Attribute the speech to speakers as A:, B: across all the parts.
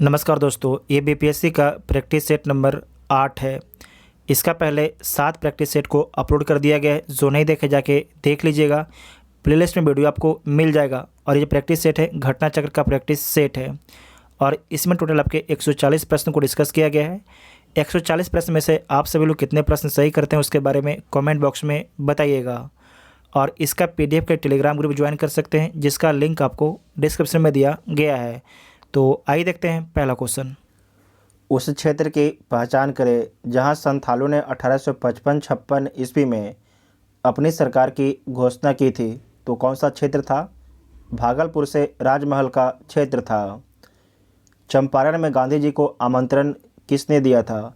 A: नमस्कार दोस्तों, ये बीपीएससी का प्रैक्टिस सेट नंबर 8 है। इसका पहले 7 प्रैक्टिस सेट को अपलोड कर दिया गया है। जो नहीं देखे जाके देख लीजिएगा, प्लेलिस्ट में वीडियो आपको मिल जाएगा। और ये प्रैक्टिस सेट है, घटना चक्र का प्रैक्टिस सेट है और इसमें टोटल आपके 140 प्रश्न को डिस्कस किया गया है। 140 प्रश्न में से आप सभी लोग कितने प्रश्न सही करते हैं उसके बारे में कमेंट बॉक्स में बताइएगा। और इसका पीडीएफ का टेलीग्राम ग्रुप ज्वाइन कर सकते हैं, जिसका लिंक आपको डिस्क्रिप्शन में दिया गया है। तो आइए देखते हैं पहला क्वेश्चन।
B: उस क्षेत्र की पहचान करें जहां संथालों ने 1855-56 ईस्वी में अपनी सरकार की घोषणा की थी। तो कौन सा क्षेत्र था? भागलपुर से राजमहल का क्षेत्र था। चंपारण में गांधी जी को आमंत्रण किसने दिया था?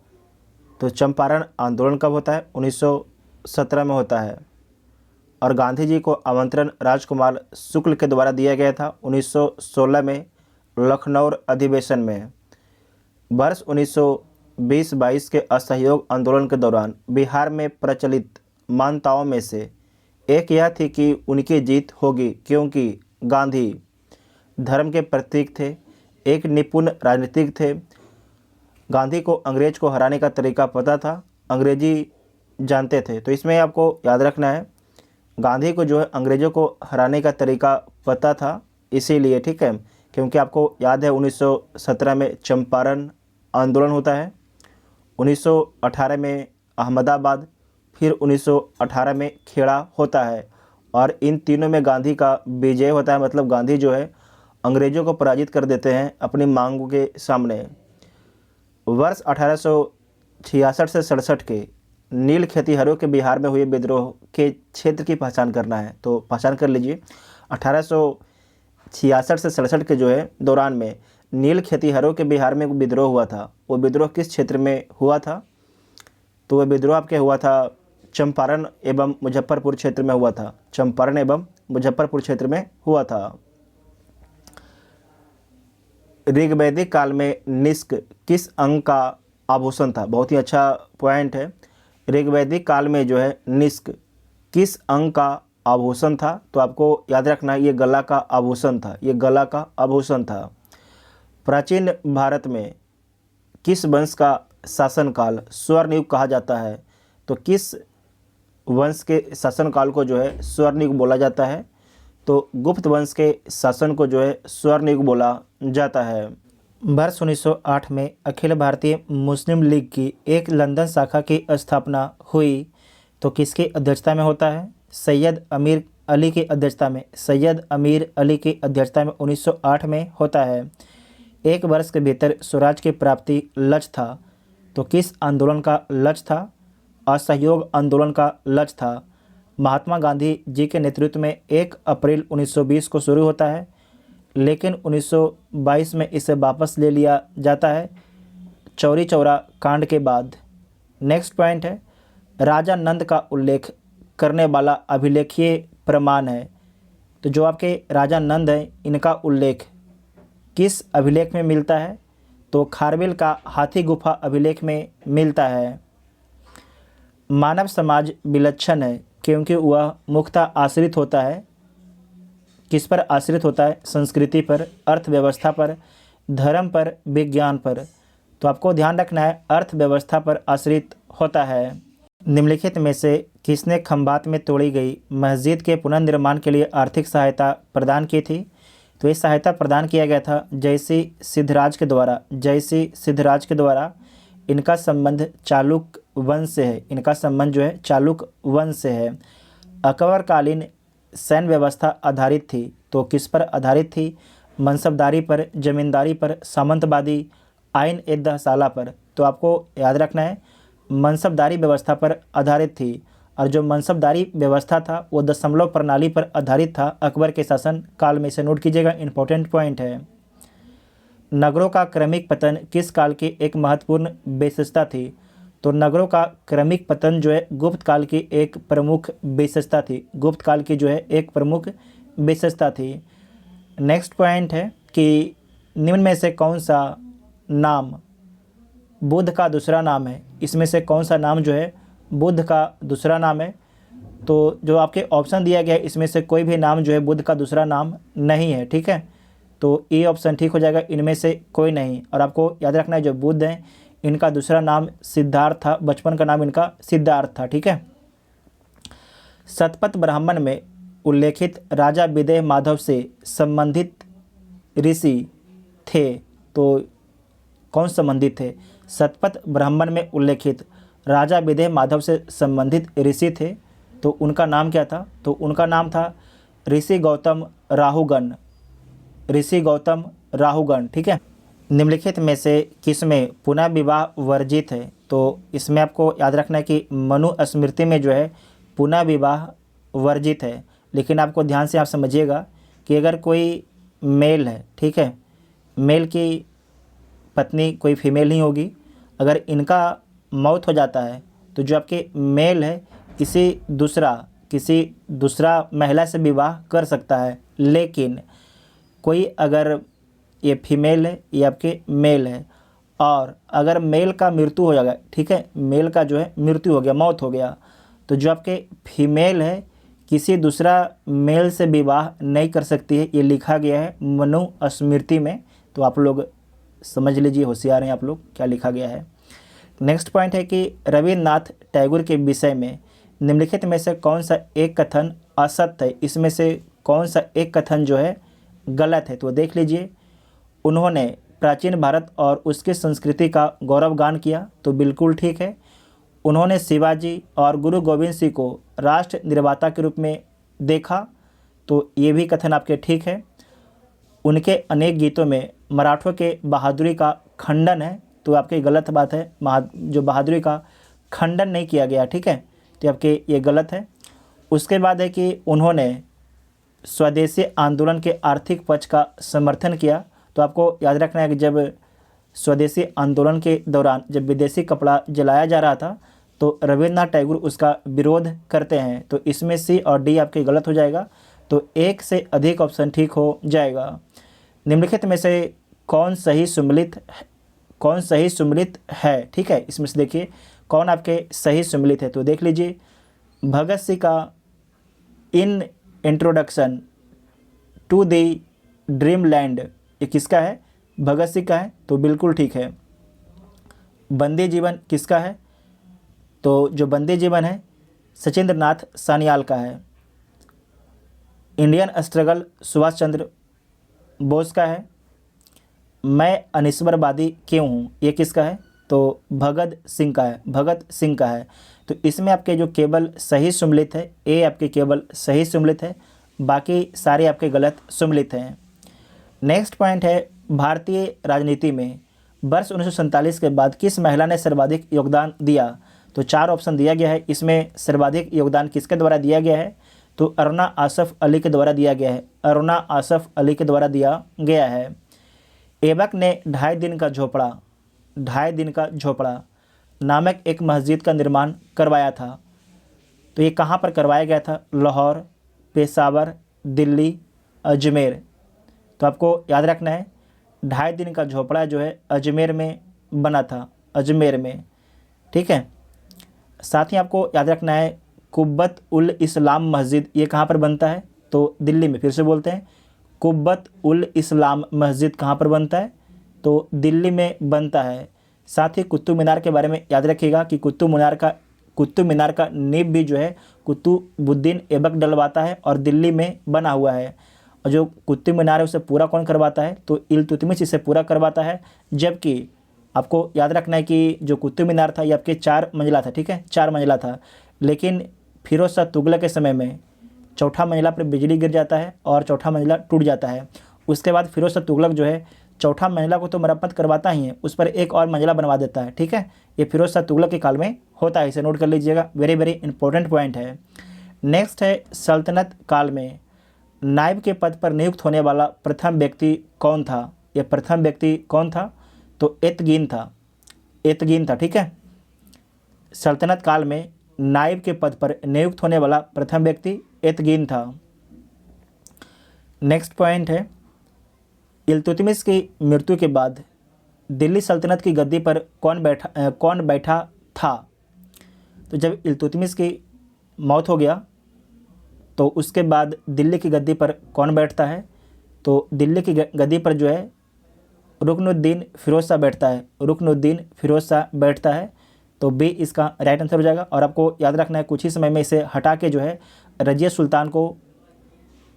B: तो चंपारण आंदोलन कब होता है? 1917 में होता है। और गांधी जी को आमंत्रण राजकुमार शुक्ल के द्वारा दिया गया था 1916 में लखनऊ अधिवेशन में। वर्ष 1920-22 के असहयोग आंदोलन के दौरान बिहार में प्रचलित मान्यताओं में से एक यह थी कि उनकी जीत होगी, क्योंकि गांधी धर्म के प्रतीक थे, एक निपुण राजनीतिक थे। गांधी को अंग्रेज को हराने का तरीका पता था, अंग्रेजी जानते थे। तो इसमें आपको याद रखना है, गांधी को जो है अंग्रेज़ों को हराने का तरीका पता था, इसीलिए, ठीक है, क्योंकि आपको याद है 1917 में चंपारण आंदोलन होता है, 1918 में अहमदाबाद, फिर 1918 में खेड़ा होता है। और इन तीनों में गांधी का विजय होता है, मतलब गांधी जो है अंग्रेज़ों को पराजित कर देते हैं अपनी मांगों के सामने। वर्ष 1866 से 67 के नील खेतिहरों के बिहार में हुए विद्रोह के क्षेत्र की पहचान करना है। तो पहचान कर लीजिए, 1866 से 67 के जो है दौरान में नील खेतिहरों के बिहार में विद्रोह हुआ था। वो विद्रोह किस क्षेत्र में हुआ था? तो वह विद्रोह आपके हुआ था चंपारण एवं मुजफ्फरपुर क्षेत्र में हुआ था। चंपारण एवं मुजफ्फरपुर क्षेत्र में हुआ था। ऋग्वैदिक काल में निष्क किस अंग का आभूषण था? बहुत ही अच्छा पॉइंट है। ऋग्वैदिक काल में जो है निष्क किस अंग का आभूषण था? तो आपको याद रखना, ये गला का आभूषण था, ये गला का आभूषण था। प्राचीन भारत में किस वंश का शासनकाल स्वर्णयुग कहा जाता है? तो किस वंश के शासनकाल को जो है स्वर्णयुग बोला जाता है? तो गुप्त वंश के शासन को जो है स्वर्णयुग बोला जाता है।
A: वर्ष 1908 में अखिल भारतीय मुस्लिम लीग की एक लंदन शाखा की स्थापना हुई। तो किसकी अध्यक्षता में होता है? सैयद अमीर अली की अध्यक्षता में। सैयद अमीर अली की अध्यक्षता में 1908 में होता है। एक वर्ष के भीतर स्वराज की प्राप्ति लक्ष्य था। तो किस आंदोलन का लक्ष्य था? असहयोग आंदोलन का लक्ष्य था। महात्मा गांधी जी के नेतृत्व में 1 अप्रैल 1920 को शुरू होता है, लेकिन 1922 में इसे वापस ले लिया जाता है चौरी चौरा कांड के बाद। नेक्स्ट पॉइंट है, राजा नंद का उल्लेख करने वाला अभिलेखीय प्रमाण है। तो जो आपके राजा नंद हैं, इनका उल्लेख किस अभिलेख में मिलता है? तो खारवेल का हाथी गुफा अभिलेख में मिलता है। मानव समाज विलक्षण है क्योंकि वह मुख्यतः आश्रित होता है, किस पर आश्रित होता है? संस्कृति पर, अर्थव्यवस्था पर, धर्म पर, विज्ञान पर। तो आपको ध्यान रखना है, अर्थव्यवस्था पर आश्रित होता है। निम्नलिखित में से किसने खंभात में तोड़ी गई मस्जिद के पुनर्निर्माण के लिए आर्थिक सहायता प्रदान की थी? तो ये सहायता प्रदान किया गया था जयसी सिद्धराज के द्वारा। जयसी सिद्धराज के द्वारा। इनका संबंध चालुक्य वंश से है। इनका संबंध जो है चालुक्य वंश से है। अकबरकालीन सैन्य व्यवस्था आधारित थी। तो किस पर आधारित थी? मनसबदारी पर, जमींदारी पर, सामंतवादी आइन ए दहसाला पर। तो आपको याद रखना है, मनसबदारी व्यवस्था पर आधारित थी। और जो मनसबदारी व्यवस्था था वो दशमलव प्रणाली पर आधारित था अकबर के शासन काल में। से नोट कीजिएगा, इंपॉर्टेंट पॉइंट है। नगरों का क्रमिक पतन किस काल की एक महत्वपूर्ण विशेषता थी? तो नगरों का क्रमिक पतन जो है गुप्त काल की एक प्रमुख विशेषता थी। गुप्त काल की जो है एक प्रमुख विशेषता थी। नेक्स्ट पॉइंट है कि निम्न में से कौन सा नाम बुद्ध का दूसरा नाम है? इसमें से कौन सा नाम जो है बुद्ध का दूसरा नाम है? तो जो आपके ऑप्शन दिया गया है, इसमें से कोई भी नाम जो है बुद्ध का दूसरा नाम नहीं है, ठीक है। तो ए ऑप्शन ठीक हो जाएगा, इनमें से कोई नहीं। और आपको याद रखना है जो बुद्ध हैं इनका दूसरा नाम सिद्धार्थ था, बचपन का नाम इनका सिद्धार्थ था, ठीक है। शतपथ ब्राह्मण में उल्लेखित राजा विदेह माधव से संबंधित ऋषि थे, तो कौन संबंधित थे? शतपथ ब्राह्मण में उल्लेखित राजा विदेह माधव से संबंधित ऋषि थे, तो उनका नाम क्या था? तो उनका नाम था ऋषि गौतम राहुगण, ऋषि गौतम राहुगण, ठीक है। निम्नलिखित में से किसमें पुनः विवाह वर्जित है? तो इसमें आपको याद रखना है कि मनुस्मृति में जो है पुनः विवाह वर्जित है। लेकिन आपको ध्यान से आप समझिएगा कि अगर कोई मेल है, ठीक है, मेल की पत्नी कोई फीमेल नहीं होगी, अगर इनका मौत हो जाता है तो जो आपके मेल है किसी दूसरा महिला से विवाह कर सकता है। लेकिन कोई अगर ये फीमेल है, ये आपके मेल है, और अगर मेल का मृत्यु हो जाएगा, ठीक है, मेल का जो है मृत्यु हो गया, मौत हो गया, तो जो आपके फीमेल है किसी दूसरा मेल से विवाह नहीं कर सकती है। ये लिखा गया है मनुस्मृति में, तो आप लोग समझ लीजिए, होशियार हैं आप लोग, क्या लिखा गया है। नेक्स्ट पॉइंट है कि रविन्द्रनाथ टैगोर के विषय में निम्नलिखित में से कौन सा एक कथन असत्य है? इसमें से कौन सा एक कथन जो है गलत है? तो देख लीजिए, उन्होंने प्राचीन भारत और उसकी संस्कृति का गौरवगान किया, तो बिल्कुल ठीक है। उन्होंने शिवाजी और गुरु गोविंद सिंह को राष्ट्र निर्माता के रूप में देखा, तो ये भी कथन आपके ठीक है। उनके अनेक गीतों में मराठों के बहादुरी का खंडन है, तो आपकी गलत बात है, जो बहादुरी का खंडन नहीं किया गया, ठीक है, तो आपके ये गलत है। उसके बाद है कि उन्होंने स्वदेशी आंदोलन के आर्थिक पक्ष का समर्थन किया, तो आपको याद रखना है कि जब स्वदेशी आंदोलन के दौरान जब विदेशी कपड़ा जलाया जा रहा था तो रविन्द्रनाथ टैगोर उसका विरोध करते हैं, तो इसमें सी और डी आपके गलत हो जाएगा, तो एक से अधिक ऑप्शन ठीक हो जाएगा। निम्नलिखित में से कौन सही सुमेलित है, ठीक है, इसमें से देखिए कौन आपके सही सुमेलित है। तो देख लीजिए, भगत सिंह का an introduction to the dream land, ये किसका है? भगत सिंह का है, तो बिल्कुल ठीक है। बंदी जीवन किसका है? तो जो बंदी जीवन है सचिंद्र नाथ सान्याल का है। इंडियन स्ट्रगल सुभाष चंद्र बोस का है। मैं अनिश्वरवादी क्यों हूँ, ये किसका है? तो भगत सिंह का है। तो इसमें आपके जो केवल सही सुमेलित है, ए आपके केवल सही सुमेलित है, बाकी सारे आपके गलत सुमेलित हैं। नेक्स्ट पॉइंट है, भारतीय राजनीति में वर्ष 1947 के बाद किस महिला ने सर्वाधिक योगदान दिया? तो 4 ऑप्शन दिया गया है, इसमें सर्वाधिक योगदान किसके द्वारा दिया गया है? तो अरुणा आसफ अली के द्वारा दिया गया है, अरुणा आसफ अली के द्वारा दिया गया है। ऐबक ने ढाई दिन का झोपड़ा नामक एक मस्जिद का निर्माण करवाया था, तो ये कहाँ पर करवाया गया था? लाहौर, पेशावर, दिल्ली, अजमेर। तो आपको याद रखना है ढाई दिन का झोपड़ा जो है अजमेर में बना था, अजमेर में, ठीक है। साथ ही आपको याद रखना है कुब्बत उल इस्लाम मस्जिद, ये कहाँ पर बनता है? तो दिल्ली में। फिर से बोलते हैं, कुब्बत उल इस्लाम मस्जिद कहाँ पर बनता है? तो दिल्ली में बनता है। साथ ही कुतुब मीनार के बारे में याद रखिएगा कि कुतुब मीनार का नींव भी जो है कुतुबुद्दीन ऐबक डलवाता है और दिल्ली में बना हुआ है। और जो कुतुब मीनार है उसे पूरा कौन करवाता है? तो इल्तुतमिश इसे पूरा करवाता है। जबकि आपको याद रखना है कि जो कुतुब मीनार था ये आपके 4 मंजिला था, ठीक है, 4 मंजिला था। लेकिन फिरोज शाह तुगलक के समय में चौथा मंजिला पर बिजली गिर जाता है और चौथा मंजिला टूट जाता है। उसके बाद फिरोज शाह तुगलक जो है चौथा मंजिला को तो मरम्मत करवाता ही है, उस पर एक और मंजिला बनवा देता है, ठीक है। ये फिरोज शाह तुगलक के काल में होता है, इसे नोट कर लीजिएगा, वेरी वेरी इंपॉर्टेंट पॉइंट है। नेक्स्ट है, सल्तनत काल में नायब के पद पर नियुक्त होने वाला प्रथम व्यक्ति कौन था? ये प्रथम व्यक्ति कौन था? तो एतगीन था, ठीक है। सल्तनत काल में नायब के पद पर नियुक्त होने वाला प्रथम व्यक्ति एतगीन था। नेक्स्ट पॉइंट है, इल्तुतमिश की मृत्यु के बाद दिल्ली सल्तनत की गद्दी पर कौन बैठा था? तो जब इल्तुतमिश की मौत हो गया तो उसके बाद दिल्ली की गद्दी पर कौन बैठता है? तो दिल्ली की गद्दी पर जो है रुकनुद्दीन फिरोज शाह बैठता है, रुकनुद्दीन फिरोज शाह बैठता है। तो बी इसका राइट आंसर हो जाएगा। और आपको याद रखना है कुछ ही समय में इसे हटा के जो है रजिया सुल्तान को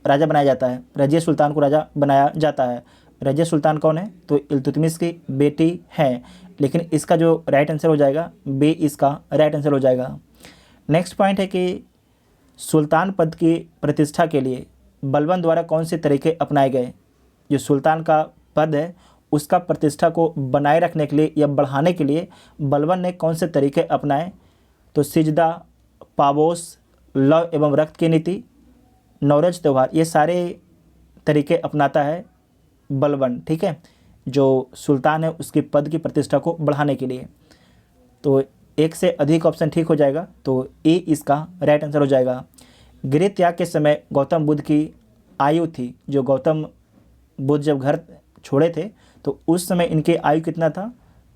A: राजा बनाया जाता है, रजिया सुल्तान को राजा बनाया जाता है। रजिया सुल्तान कौन है? तो इल्तुतमिश की बेटी है। लेकिन इसका जो राइट आंसर हो जाएगा बी इसका राइट आंसर हो जाएगा। नेक्स्ट पॉइंट है कि सुल्तान पद की प्रतिष्ठा के लिए बलबन द्वारा कौन से तरीके अपनाए गए? जो सुल्तान का पद है उसका प्रतिष्ठा को बनाए रखने के लिए या बढ़ाने के लिए बलबन ने कौन से तरीके अपनाए? तो सिजदा, पाबोस, लव एवं रक्त की नीति, नौरोज त्यौहार, ये सारे तरीके अपनाता है बलबन, ठीक है, जो सुल्तान है उसके पद की प्रतिष्ठा को बढ़ाने के लिए। तो एक से अधिक ऑप्शन ठीक हो जाएगा, तो ए इसका राइट आंसर हो जाएगा। गृह त्याग के समय गौतम बुद्ध की आयु थी, जो गौतम बुद्ध जब घर छोड़े थे तो उस समय इनके आयु कितना था?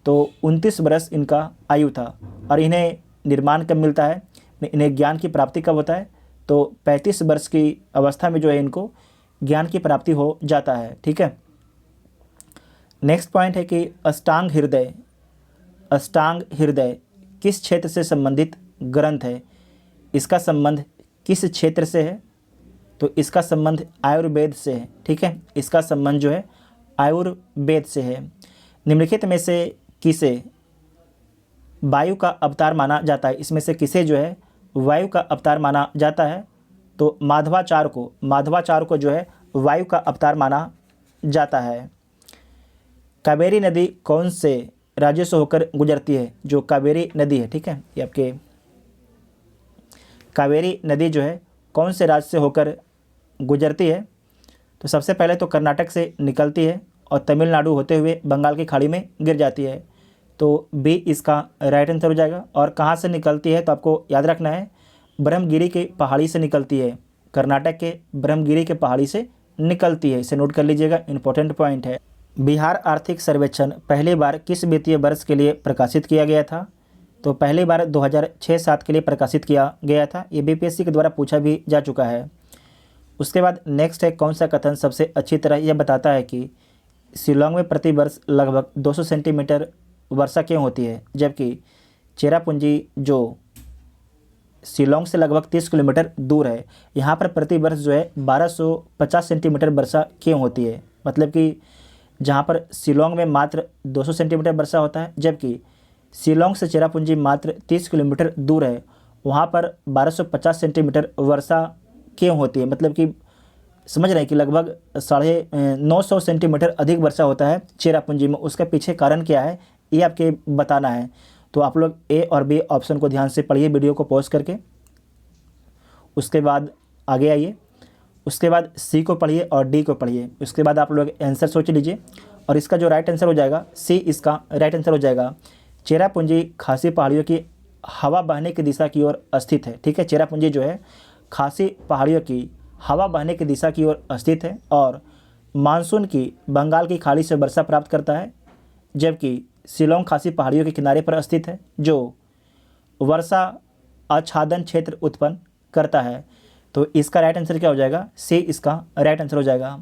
A: तो 29 वर्ष इनका आयु था। और इन्हें निर्माण कब मिलता है, इन्हें ज्ञान की प्राप्ति कब होता है? तो 35 वर्ष की अवस्था में जो है इनको ज्ञान की प्राप्ति हो जाता है, ठीक है। नेक्स्ट पॉइंट है कि अष्टांग हृदय, अष्टांग हृदय किस क्षेत्र से संबंधित ग्रंथ है? इसका संबंध किस क्षेत्र से है? तो इसका संबंध आयुर्वेद से है, ठीक है, इसका संबंध जो है आयुर्वेद से है। निम्नलिखित में से किसे वायु का अवतार माना जाता है? इसमें से किसे जो है वायु का अवतार माना जाता है? तो माधवाचार्य को जो है वायु का अवतार माना जाता है। कावेरी नदी कौन से राज्य से होकर गुजरती है? जो कावेरी नदी है, ठीक है, ये आपके कावेरी नदी जो है कौन से राज्य से होकर गुजरती है? तो सबसे पहले तो कर्नाटक से निकलती है और तमिलनाडु होते हुए बंगाल की खाड़ी में गिर जाती है। तो बी इसका राइट आंसर हो जाएगा। और कहाँ से निकलती है? तो आपको याद रखना है ब्रह्मगिरी के पहाड़ी से निकलती है, कर्नाटक के ब्रह्मगिरी के पहाड़ी से निकलती है, इसे नोट कर लीजिएगा, इंपॉर्टेंट पॉइंट है। बिहार आर्थिक सर्वेक्षण पहली बार किस वित्तीय वर्ष के लिए प्रकाशित किया गया था? तो पहली बार 2006-07 के लिए प्रकाशित किया गया था। ये बीपीएससी के द्वारा पूछा भी जा चुका है। उसके बाद नेक्स्ट है कौन सा कथन सबसे अच्छी तरह यह बताता है कि शिलोंग में प्रति वर्ष लगभग 200 सेंटीमीटर वर्षा क्यों होती है, जबकि चेरापूंजी जो शिलोंग से लगभग 30 किलोमीटर दूर है, यहाँ पर प्रति वर्ष जो है 1250 सेंटीमीटर वर्षा क्यों होती है? मतलब कि जहाँ पर शिलोंग में मात्र 200 सेंटीमीटर वर्षा होता है, जबकि शिलोंग से चेरापूंजी मात्र 30 किलोमीटर दूर है, वहाँ पर 1250 सेंटीमीटर वर्षा क्यों होती है? मतलब कि समझ रहे हैं कि लगभग 950 सेंटीमीटर अधिक वर्षा होता है चेरापूंजी में। उसके पीछे कारण क्या है ये आपके बताना है। तो आप लोग ए और बी ऑप्शन को ध्यान से पढ़िए वीडियो को पॉज करके, उसके बाद आगे आइए, उसके बाद सी को पढ़िए और डी को पढ़िए, उसके बाद आप लोग आंसर सोच लीजिए। और इसका जो राइट आंसर हो जाएगा सी इसका राइट आंसर हो जाएगा। चेरापूंजी खासी पहाड़ियों की हवा बहने की दिशा की ओर स्थित है, ठीक है, चेरापूंजी जो है खासी पहाड़ियों की हवा बहने की दिशा की ओर स्थित है और मानसून की बंगाल की खाड़ी से वर्षा प्राप्त करता है, जबकि शिलोंग खासी पहाड़ियों के किनारे पर स्थित है जो वर्षा आच्छादन क्षेत्र उत्पन्न करता है। तो इसका राइट आंसर क्या हो जाएगा? सी इसका राइट आंसर हो जाएगा।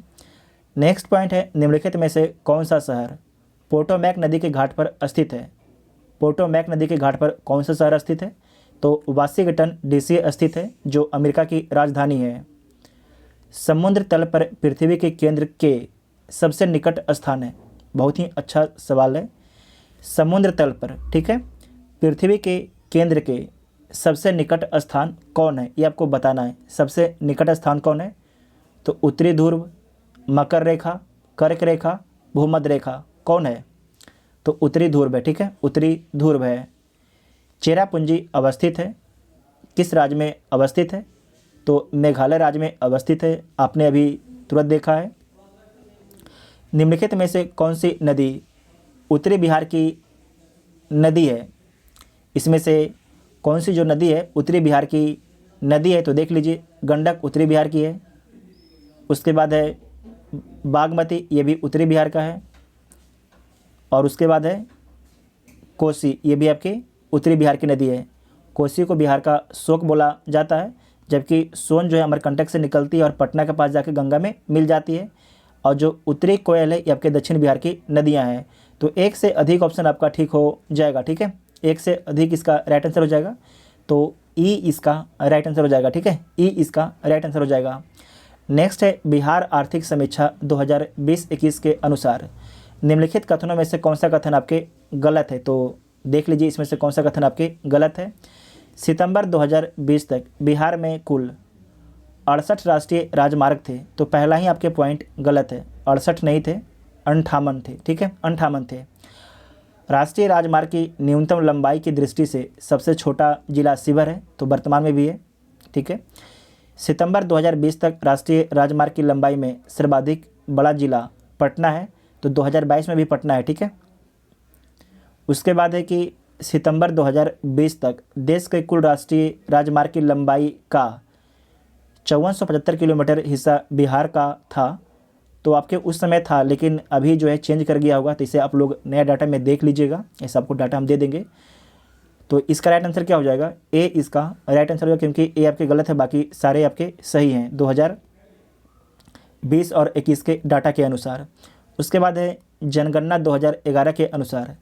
A: नेक्स्ट पॉइंट है निम्नलिखित में से कौन सा शहर पोटोमैक नदी के घाट पर स्थित है? पोटोमैक नदी के घाट पर कौन सा शहर स्थित है? तो वाशिंगटन डीसी स्थित है जो अमेरिका की राजधानी है। समुद्र तल पर पृथ्वी के केंद्र के सबसे निकट स्थान है, बहुत ही अच्छा सवाल है। समुद्र तल पर, ठीक है, पृथ्वी के केंद्र के सबसे निकट स्थान कौन है ये आपको बताना है। सबसे निकट स्थान कौन है? तो उत्तरी ध्रुव, मकर रेखा, कर्क रेखा, भूमध्य रेखा, कौन है? तो उत्तरी ध्रुव है, ठीक है, उत्तरी ध्रुव है। चेरापूंजी अवस्थित है किस राज्य में अवस्थित है? तो मेघालय राज्य में अवस्थित है, आपने अभी तुरंत देखा है। निम्नलिखित में से कौन सी नदी उत्तरी बिहार की नदी है? इसमें से कौन सी जो नदी है उत्तरी बिहार की नदी है? तो देख लीजिए, गंडक उत्तरी बिहार की है, उसके बाद है बागमती, ये भी उत्तरी बिहार का है, और उसके बाद है कोसी, ये भी आपके उत्तरी बिहार की नदी है। कोसी को बिहार का शोक बोला जाता है, जबकि सोन जो है अमरकंटक से निकलती है और पटना के पास जाके गंगा में मिल जाती है। और जो उत्तरी कोयल है ये आपके दक्षिण बिहार की नदियाँ हैं। तो एक से अधिक ऑप्शन आपका ठीक हो जाएगा, ठीक है, एक से अधिक इसका राइट आंसर हो जाएगा। तो ई इसका राइट आंसर हो जाएगा, ठीक है, ई इसका राइट आंसर हो जाएगा। नेक्स्ट है बिहार आर्थिक समीक्षा 2020-21 के अनुसार निम्नलिखित कथनों में से कौन सा कथन आपके गलत है। तो देख लीजिए इसमें से कौन सा कथन आपके गलत है। सितंबर 2020 तक बिहार में कुल 68 राष्ट्रीय राजमार्ग थे, तो पहला ही आपके पॉइंट गलत है, 68 नहीं थे, 58 थे, ठीक है, 58 थे। राष्ट्रीय राजमार्ग की न्यूनतम लंबाई की दृष्टि से सबसे छोटा जिला शिवहर है, तो वर्तमान में भी है, ठीक है। सितंबर 2020 तक राष्ट्रीय राजमार्ग की लंबाई में सर्वाधिक बड़ा जिला पटना है, तो 2022 में भी पटना है, ठीक है। उसके बाद है कि सितंबर 2020 तक देश के कुल राष्ट्रीय राजमार्ग की लंबाई का 5475 किलोमीटर हिस्सा बिहार का था, तो आपके उस समय था, लेकिन अभी जो है चेंज कर गया होगा, तो इसे आप लोग नया डाटा में देख लीजिएगा, ऐसा आपको डाटा हम दे देंगे। तो इसका राइट आंसर क्या हो जाएगा, ए इसका राइट आंसर होगा, क्योंकि ए आपके गलत है, बाकी सारे आपके सही हैं 2020 और 21 के डाटा के अनुसार। उसके बाद है जनगणना 2011 के अनुसार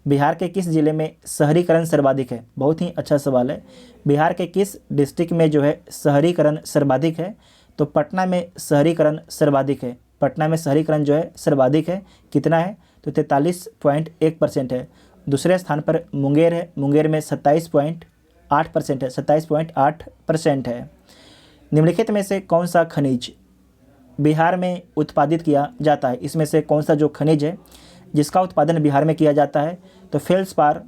A: बिहार के किस जिले में शहरीकरण सर्वाधिक है। बहुत ही अच्छा सवाल है। बिहार के किस डिस्ट्रिक्ट में जो है शहरीकरण सर्वाधिक है, तो पटना में शहरीकरण सर्वाधिक है, पटना में शहरीकरण जो है सर्वाधिक है। कितना है, तो 43.1% है। दूसरे स्थान पर मुंगेर है, मुंगेर में 27.8% है, 27.8% है। निम्नलिखित में से कौन सा खनिज बिहार में उत्पादित किया जाता है, इसमें से कौन सा जो खनिज है जिसका उत्पादन बिहार में किया जाता है, तो फेल्सपार,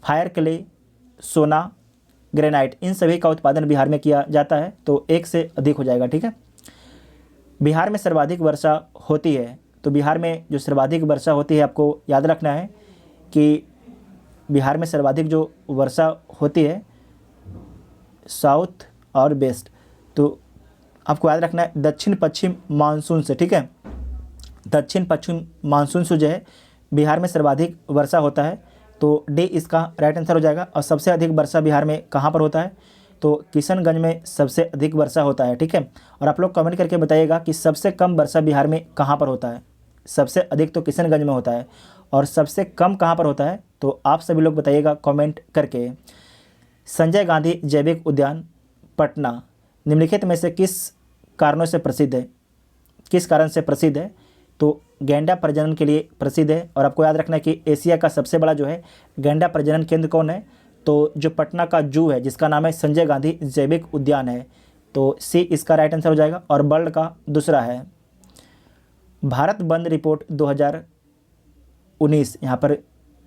A: फायर क्ले, सोना, ग्रेनाइट, इन सभी का उत्पादन बिहार में किया जाता है, तो एक से अधिक हो जाएगा, ठीक है। बिहार में सर्वाधिक वर्षा होती है, तो बिहार में जो सर्वाधिक वर्षा होती है आपको याद रखना है कि बिहार में सर्वाधिक जो वर्षा होती है साउथ और वेस्ट, तो आपको याद रखना है दक्षिण पश्चिम मानसून से, ठीक है, दक्षिण पश्चिम मानसून से जो है बिहार में सर्वाधिक वर्षा होता है, तो डी इसका राइट आंसर हो जाएगा। और सबसे अधिक वर्षा बिहार में कहाँ पर होता है, तो किशनगंज में सबसे अधिक वर्षा होता है, ठीक है। और आप लोग कमेंट करके बताइएगा कि सबसे कम वर्षा बिहार में कहाँ पर होता है। सबसे अधिक तो किशनगंज में होता है, और सबसे कम कहाँ पर होता है, तो आप सभी लोग बताइएगा कमेंट करके। संजय गांधी जैविक उद्यान पटना निम्नलिखित में से किस कारणों से प्रसिद्ध है, किस कारण से प्रसिद्ध है, तो गैंडा प्रजनन के लिए प्रसिद्ध है। और आपको याद रखना है कि एशिया का सबसे बड़ा जो है गैंडा प्रजनन केंद्र कौन है, तो जो पटना का जू है जिसका नाम है संजय गांधी जैविक उद्यान है, तो सी इसका राइट आंसर हो जाएगा। और वर्ल्ड का दूसरा है भारत बंद रिपोर्ट 2019, यहाँ पर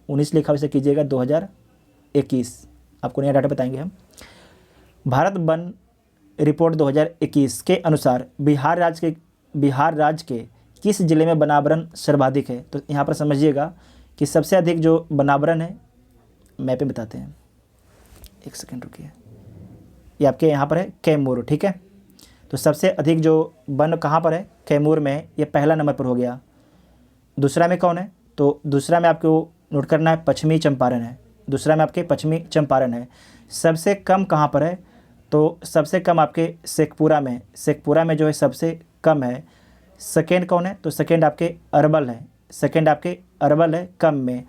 A: 19 लिखा हुआ कीजिएगा, 2021 आपको नया डाटा बताएंगे हम। भारत बंद रिपोर्ट 2021 के अनुसार बिहार राज्य के किस जिले में वनावरण सर्वाधिक है, तो यहाँ पर समझिएगा कि सबसे अधिक जो वनावरण है, मैप पे बताते हैं, एक सेकंड रुकिए, ये आपके यहाँ पर है कैमूर, ठीक है। तो सबसे अधिक जो वन कहाँ पर है, कैमूर में है, ये पहला नंबर पर हो गया। दूसरा में कौन है, तो दूसरा में आपको नोट करना है पश्चिमी चंपारण है, दूसरा में आपके पश्चिमी चंपारण है। सबसे कम कहाँ पर है, तो सबसे कम आपके शेखपुरा में, शेखपुरा में जो है सबसे कम है। सेकेंड कौन है, तो सेकेंड आपके अरवल है, सेकेंड आपके अरवल है कम में।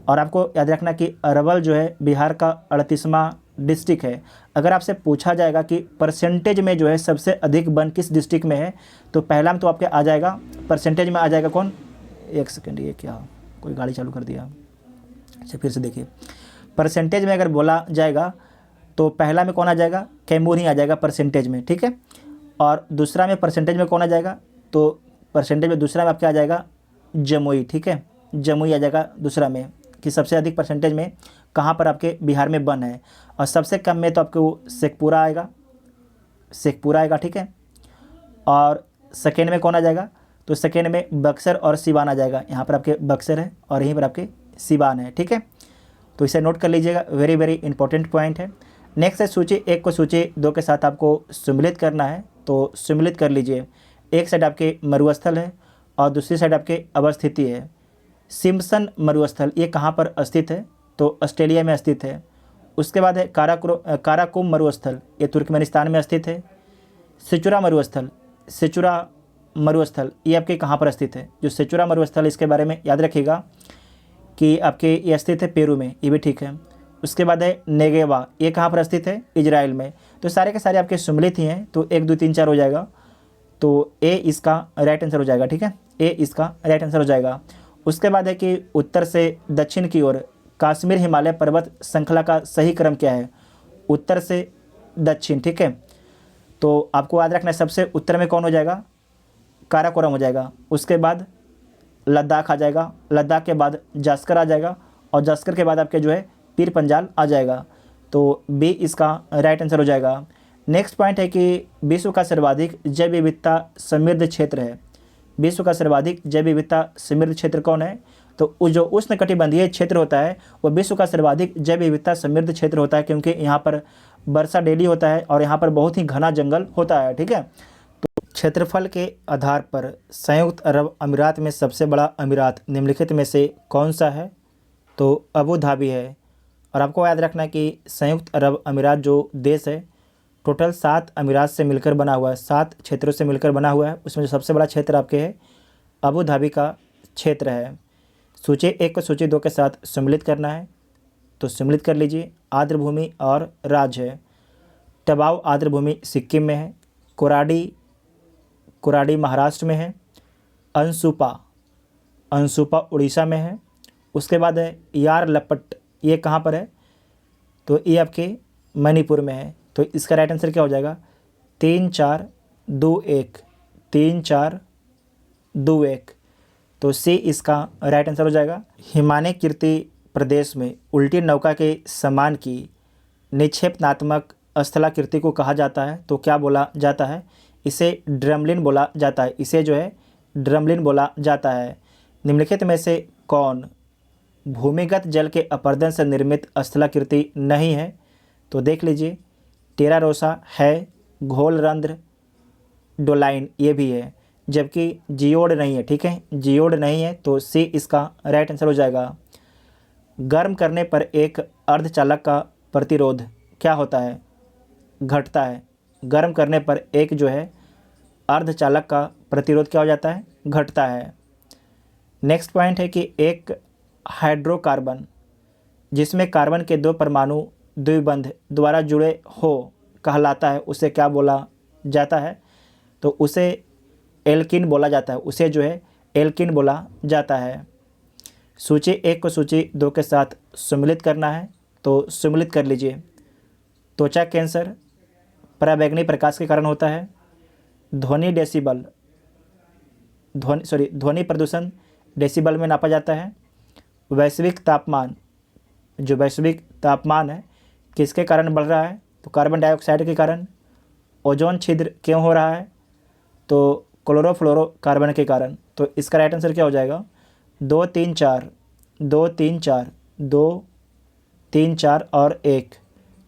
A: और आपको याद रखना कि अरवल जो है बिहार का 38वां डिस्ट्रिक्ट है। अगर आपसे पूछा जाएगा कि परसेंटेज में जो है सबसे अधिक वन किस डिस्ट्रिक्ट में है, तो पहला में तो आपके आ जाएगा, परसेंटेज में आ जाएगा कौन, एक सेकेंड, ये क्या कोई गाड़ी चालू कर दिया, अच्छा फिर से देखिए। परसेंटेज में अगर बोला जाएगा तो पहला में कौन आ जाएगा, कैमूर ही आ जाएगा परसेंटेज में, ठीक है। और दूसरा में परसेंटेज में कौन आ जाएगा, तो परसेंटेज में दूसरा में आपके आ जाएगा जमुई, ठीक है, जमुई आ जाएगा दूसरा में, कि सबसे अधिक परसेंटेज में कहाँ पर आपके बिहार में वन है। और सबसे कम में तो आपको शेखपुरा आएगा, शेखपुरा आएगा, ठीक है। और सेकेंड में कौन आ जाएगा, तो सेकेंड में बक्सर और सिवान आ जाएगा, यहाँ पर आपके बक्सर है और यहीं पर आपके सिवान है, ठीक है। तो इसे नोट कर लीजिएगा, वेरी वेरी इंपॉर्टेंट पॉइंट है। नेक्स्ट है सूची 1 को सूची 2 के साथ आपको सम्मिलित करना है, तो सम्मिलित कर लीजिए। एक साइड आपके मरुस्थल है और दूसरी साइड आपके अवस्थिति है। सिम्पसन मरुस्थल ये कहाँ पर स्थित है, तो ऑस्ट्रेलिया में स्थित है। उसके बाद है काराकोरम मरुस्थल, ये तुर्कमेनिस्तान में स्थित है। सिचुरा मरुस्थल, सिचुरा मरुस्थल ये आपके कहाँ पर स्थित है? जो सेचुरा मरुस्थल, इसके बारे में याद रखिएगा कि आपके ये स्थित है पेरू में, ये भी ठीक है। उसके बाद है नेगेवा, ये कहाँ पर स्थित है? इजराइल में। तो सारे के सारे आपके सम्मिलित ही हैं, तो 1 2 3 4 हो जाएगा। तो ए इसका राइट आंसर हो जाएगा, ठीक है, ए इसका राइट आंसर हो जाएगा। उसके बाद है कि उत्तर से दक्षिण की ओर कश्मीर हिमालय पर्वत श्रृंखला का सही क्रम क्या है? उत्तर से दक्षिण, ठीक है। तो आपको याद रखना है सबसे उत्तर में कौन हो जाएगा? काराकोरम हो जाएगा। उसके बाद लद्दाख आ जाएगा, लद्दाख के बाद जास्कर आ जाएगा, और जास्कर के बाद आपके जो है पीर पंजाल आ जाएगा। तो बी इसका राइट आंसर हो जाएगा। नेक्स्ट पॉइंट है कि विश्व का सर्वाधिक जैव विविधता समृद्ध क्षेत्र है। विश्व का सर्वाधिक जैव विविधता समृद्ध क्षेत्र कौन है? तो जो उष्णकटिबंधीय क्षेत्र होता है वो विश्व का सर्वाधिक जैव विविधता समृद्ध क्षेत्र होता है, क्योंकि यहाँ पर वर्षा डेली होता है और यहाँ पर बहुत ही घना जंगल होता है, ठीक है। तो क्षेत्रफल के आधार पर संयुक्त अरब अमीरात में सबसे बड़ा अमीरात निम्नलिखित में से कौन सा है? तो अबू धाबी है। और आपको याद रखना है कि संयुक्त अरब अमीरात जो देश है टोटल 7 अमीरात से मिलकर बना हुआ है, 7 क्षेत्रों से मिलकर बना हुआ है। उसमें जो सबसे बड़ा क्षेत्र आपके है अबू धाबी का क्षेत्र है। सूची 1 को सूची 2 के साथ सम्मिलित करना है, तो सम्मिलित कर लीजिए। आर्द्रभूमि और राज्य है। टबाव आर्द्रभूमि सिक्किम में है, कुराडी महाराष्ट्र में है, अंसुपा उड़ीसा में है। उसके बाद है यार लपट, ये कहाँ पर है? तो ये आपके मणिपुर में है। तो इसका राइट आंसर क्या हो जाएगा? 3 4 2 1, 3 4 2 1। तो सी इसका राइट आंसर हो जाएगा। हिमालय कीर्ति प्रदेश में उल्टी नौका के समान की निक्षेपणात्मक स्थलाकृति को कहा जाता है, तो क्या बोला जाता है? इसे ड्रमलिन बोला जाता है, इसे जो है ड्रमलिन बोला जाता है। निम्नलिखित में से कौन भूमिगत जल के अपरदन से निर्मित स्थलाकृति नहीं है? तो देख लीजिए, टेरा रोसा है, घोलरंध्र, डोलाइन ये भी है, जबकि जियोड नहीं है, ठीक है, जियोड नहीं है। तो सी इसका राइट आंसर हो जाएगा। गर्म करने पर एक अर्धचालक का प्रतिरोध क्या होता है? घटता है। गर्म करने पर एक जो है अर्धचालक का प्रतिरोध क्या हो जाता है? घटता है। नेक्स्ट पॉइंट है कि एक हाइड्रोकार्बन जिसमें कार्बन के 2 परमाणु द्विबंध द्वारा जुड़े हो कहलाता है, उसे क्या बोला जाता है? तो उसे एल्किन बोला जाता है, उसे जो है एल्किन बोला जाता है। सूची 1 को सूची 2 के साथ सम्मिलित करना है, तो सम्मिलित कर लीजिए। त्वचा कैंसर पराबैंगनी प्रकाश के कारण होता है। ध्वनि प्रदूषण डेसिबल में नापा जाता है। वैश्विक तापमान, जो वैश्विक तापमान है किसके कारण बढ़ रहा है? तो कार्बन डाइऑक्साइड के कारण। ओजोन छिद्र क्यों हो रहा है? तो क्लोरोफ्लोरोकार्बन के कारण। तो इसका राइट आंसर क्या हो जाएगा? 2 3 4, 2 3 4, 2 3 4 और 1।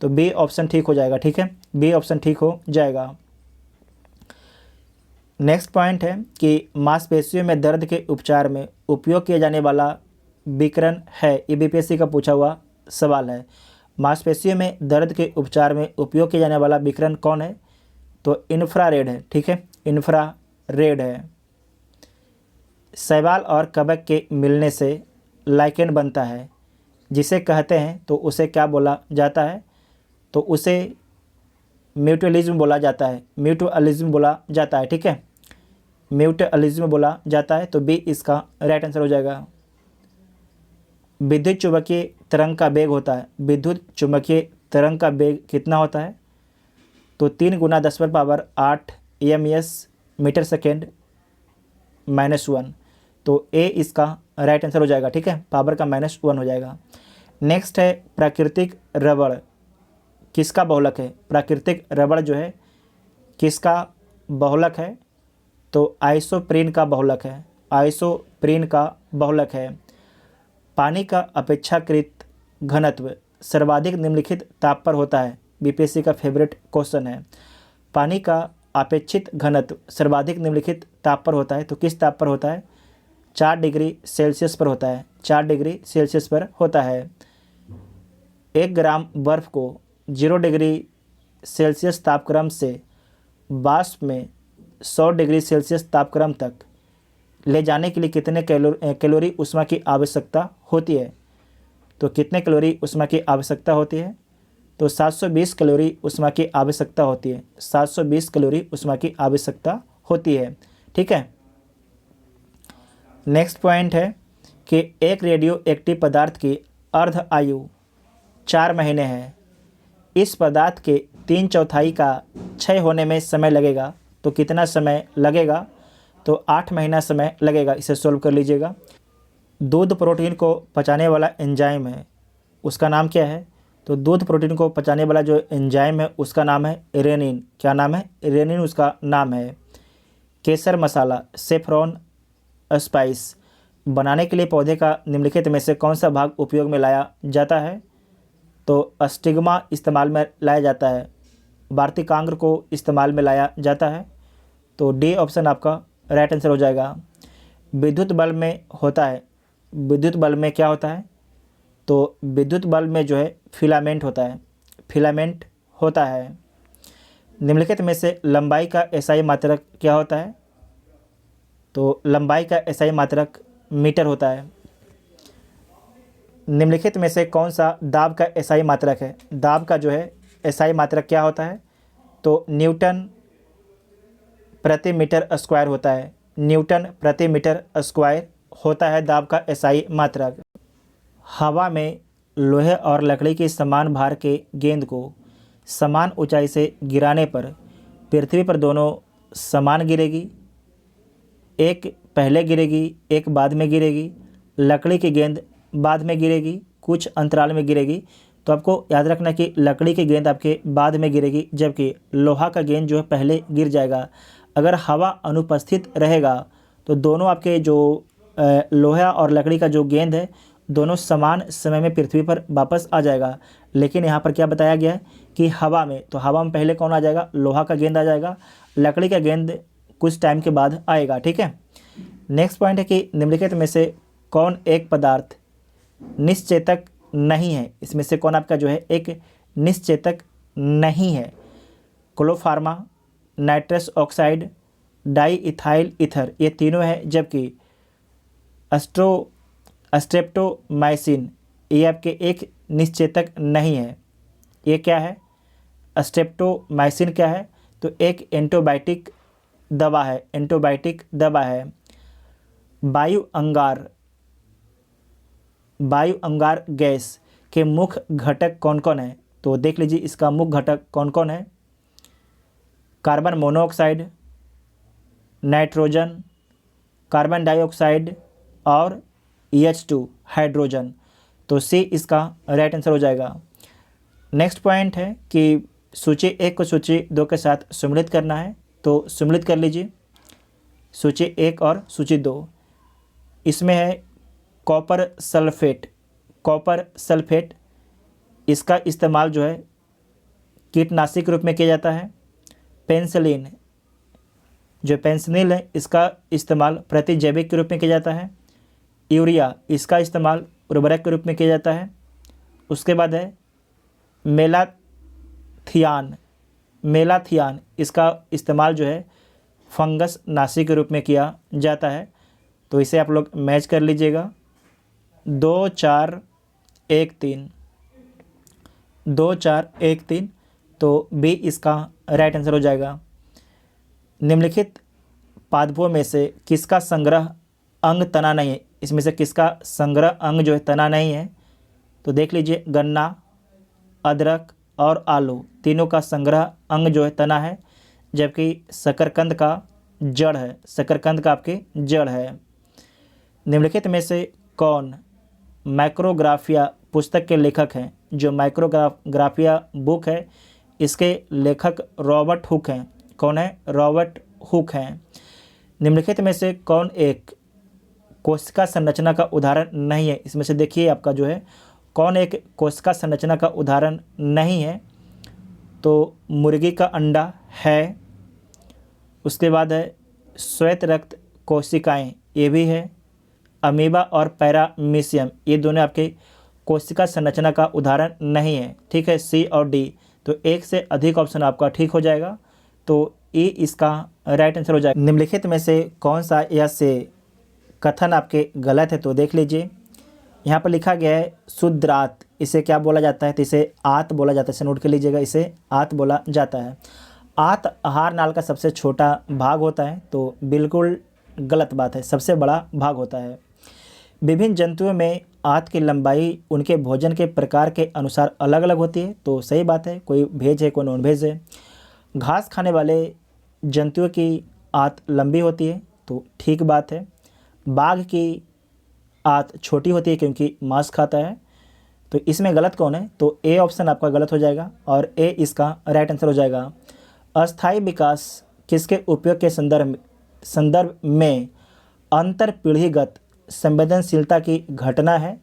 A: तो बी ऑप्शन ठीक हो जाएगा, ठीक है, बी ऑप्शन ठीक हो जाएगा। नेक्स्ट पॉइंट है कि मांसपेशियों में दर्द के उपचार में उपयोग किया जाने वाला विकिरण है। ये बीपीएससी का पूछा हुआ सवाल है। मांसपेशियों में दर्द के उपचार में उपयोग किया जाने वाला विकिरण कौन है? तो इंफ्रारेड है, ठीक है, इंफ्रारेड है। शैवाल और कवक के मिलने से लाइकेन बनता है, जिसे कहते हैं, तो उसे क्या बोला जाता है? तो उसे म्यूचुअलिज्म बोला जाता है, म्यूचुअलिज्म बोला जाता है, ठीक है, म्यूचुअलिज्म बोला जाता है। तो बी इसका राइट आंसर हो जाएगा। विद्युत चुंबकीय तरंग का वेग होता है, विद्युत चुंबकीय तरंग का वेग कितना होता है? तो 3 × 10⁸ EMS मीटर सेकेंड -1। तो ए इसका राइट आंसर हो जाएगा, ठीक है, पावर का -1 हो जाएगा। नेक्स्ट है प्राकृतिक रबड़ किसका बहुलक है? प्राकृतिक रबड़ जो है किसका बहुलक है? तो आइसोप्रीन का बहुलक है, आइसोप्रीन का बहुलक है। पानी का अपेक्षाकृत घनत्व सर्वाधिक निम्नलिखित ताप पर होता है। बीपीएससी का फेवरेट क्वेश्चन है। पानी का अपेक्षित घनत्व सर्वाधिक निम्नलिखित ताप पर होता है, तो किस ताप पर होता है? 4 डिग्री सेल्सियस पर होता है, 4 डिग्री सेल्सियस पर होता है। 1 ग्राम बर्फ़ को 0 डिग्री सेल्सियस तापक्रम से वाष्प में 100 डिग्री सेल्सियस तापक्रम तक ले जाने के लिए कितने कैलोरी ऊष्मा की आवश्यकता होती है? तो कितने कैलोरी ऊष्मा की आवश्यकता होती है? तो 720 कैलोरी ऊष्मा की आवश्यकता होती है। 720 कैलोरी ऊष्मा की आवश्यकता होती है। ठीक है। नेक्स्ट पॉइंट है कि एक रेडियो एक्टिव पदार्थ की अर्ध आयु 4 महीने है। इस पदार्थ के 3/4 का क्षय होने में समय लगेगा। तो कितना समय लगेगा? तो 8 महीना समय लगेगा। इसे सोल्व कर लीजिएगा। दूध प्रोटीन को पचाने वाला एंजाइम है, उसका नाम क्या है? तो दूध प्रोटीन को पचाने वाला जो एंजाइम है उसका नाम है रेनिन। क्या नाम है? रेनिन उसका नाम है। केसर मसाला, सेफ्रॉन स्पाइस बनाने के लिए पौधे का निम्नलिखित में से कौन सा भाग उपयोग में लाया जाता है? तो स्टिग्मा इस्तेमाल में लाया जाता है। वार्तिकांग्र को इस्तेमाल में लाया जाता है। तो डी ऑप्शन आपका राइट आंसर हो जाएगा। विद्युत बल्ब में होता है, विद्युत बल्ब में क्या होता है? तो विद्युत बल्ब में जो है फिलामेंट होता है, फिलामेंट होता है। निम्नलिखित में से लंबाई का एसआई मात्रक क्या होता है? तो लंबाई का एसआई मात्रक मीटर होता है। निम्नलिखित में से कौन सा दाब का एसआई मात्रक है? दाब का जो है एसआई मात्रक क्या होता है? तो न्यूटन प्रति मीटर स्क्वायर होता है। न्यूटन प्रति मीटर स्क्वायर होता है दाब का एसआई मात्रक। हवा में लोहे और लकड़ी की समान भार के गेंद को समान ऊंचाई से गिराने पर पृथ्वी पर दोनों समान गिरेगी, एक पहले गिरेगी, एक बाद में गिरेगी। लकड़ी की गेंद बाद में गिरेगी, कुछ अंतराल में गिरेगी। तो आपको याद रखना कि लकड़ी की गेंद आपके बाद में गिरेगी, जबकि लोहा का गेंद जो है पहले गिर जाएगा। अगर हवा अनुपस्थित रहेगा तो दोनों आपके जो लोहा और लकड़ी का जो गेंद है दोनों समान समय में पृथ्वी पर वापस आ जाएगा। लेकिन यहाँ पर क्या बताया गया है कि हवा में, तो हवा में पहले कौन आ जाएगा? लोहा का गेंद आ जाएगा, लकड़ी का गेंद कुछ टाइम के बाद आएगा। ठीक है। नेक्स्ट पॉइंट है कि निम्नलिखित में से कौन एक पदार्थ निश्चेतक नहीं है? इसमें से कौन आपका जो है एक निश्चेतक नहीं है? Chloroform, nitrous oxide, diethyl ether, ये तीनों है। जबकि स्ट्रेप्टोमाइसिन ये आपके एक निश्चेतक नहीं है। ये क्या है? स्ट्रेप्टोमाइसिन क्या है? तो एक एंटीबायोटिक दवा है, एंटीबायोटिक दवा है। वायु अंगार गैस के मुख्य घटक कौन कौन है? तो देख लीजिए इसका मुख्य घटक कौन कौन है। Carbon monoxide, nitrogen, carbon dioxide और H2 हाइड्रोजन। तो सी इसका राइट आंसर हो जाएगा। नेक्स्ट पॉइंट है कि सूची 1 को सूची 2 के साथ सम्मिलित करना है। तो सम्मिलित कर लीजिए सूची 1 और सूची 2। इसमें है कॉपर सल्फेट। कॉपर सल्फेट इसका इस्तेमाल जो है कीटनाशी के रूप में किया जाता है। पेंसिलिन, जो पेंसिलिन है इसका इस्तेमाल प्रतिजैविक के रूप में किया जाता है। यूरिया, इसका इस्तेमाल उर्वरक के रूप में किया जाता है। उसके बाद है मेलाथियान, इसका इस्तेमाल जो है फंगस नाशी के रूप में किया जाता है। तो इसे आप लोग मैच कर लीजिएगा 2 4 1 3, 2 4 1 3। तो बी इसका राइट आंसर हो जाएगा। निम्नलिखित पादपों में से किसका संग्रह अंग तना नहीं है? इसमें से किसका संग्रह अंग जो है तना नहीं है? तो देख लीजिए गन्ना, अदरक और आलू तीनों का संग्रह अंग जो है तना है, जबकि शकरकंद का जड़ है, शकरकंद का आपके जड़ है। निम्नलिखित में से कौन माइक्रोग्राफिया पुस्तक के लेखक हैं? जो माइक्रोग्राफिया बुक है इसके लेखक रॉबर्ट हुक हैं। कौन है? रॉबर्ट हुक हैं। निम्नलिखित में से कौन एक कोशिका संरचना का उदाहरण नहीं है? इसमें से देखिए आपका जो है कौन एक कोशिका संरचना का उदाहरण नहीं है? तो मुर्गी का अंडा है। उसके बाद है श्वेत रक्त कोशिकाएं, ये भी है। अमीबा और पैरामीशियम ये दोनों आपके कोशिका संरचना का उदाहरण नहीं है। ठीक है, सी और डी। तो एक से अधिक ऑप्शन आपका ठीक हो जाएगा। तो ए इसका राइट आंसर हो जाएगा। निम्नलिखित में से कौन सा यह से कथन आपके गलत है, तो देख लीजिए। यहाँ पर लिखा गया है शुद्रात, इसे क्या बोला जाता है, तो इसे आत बोला जाता है। इसे नोट कर लीजिएगा, इसे आत बोला जाता है। आत आहार नाल का सबसे छोटा भाग होता है, तो बिल्कुल गलत बात है, सबसे बड़ा भाग होता है। विभिन्न जंतुओं में आंत की लंबाई उनके भोजन के प्रकार के अनुसार अलग अलग होती है, तो सही बात है, कोई वेज है कोई नॉन वेज है। घास खाने वाले जंतुओं की आंत लंबी होती है, तो ठीक बात है। बाघ की आंत छोटी होती है क्योंकि मांस खाता है, तो इसमें गलत कौन है, तो ए ऑप्शन आपका गलत हो जाएगा और ए इसका राइट आंसर हो जाएगा। अस्थायी विकास किसके उपयोग के संदर्भ में अंतर पीढ़ीगत संवेदनशीलता की घटना है,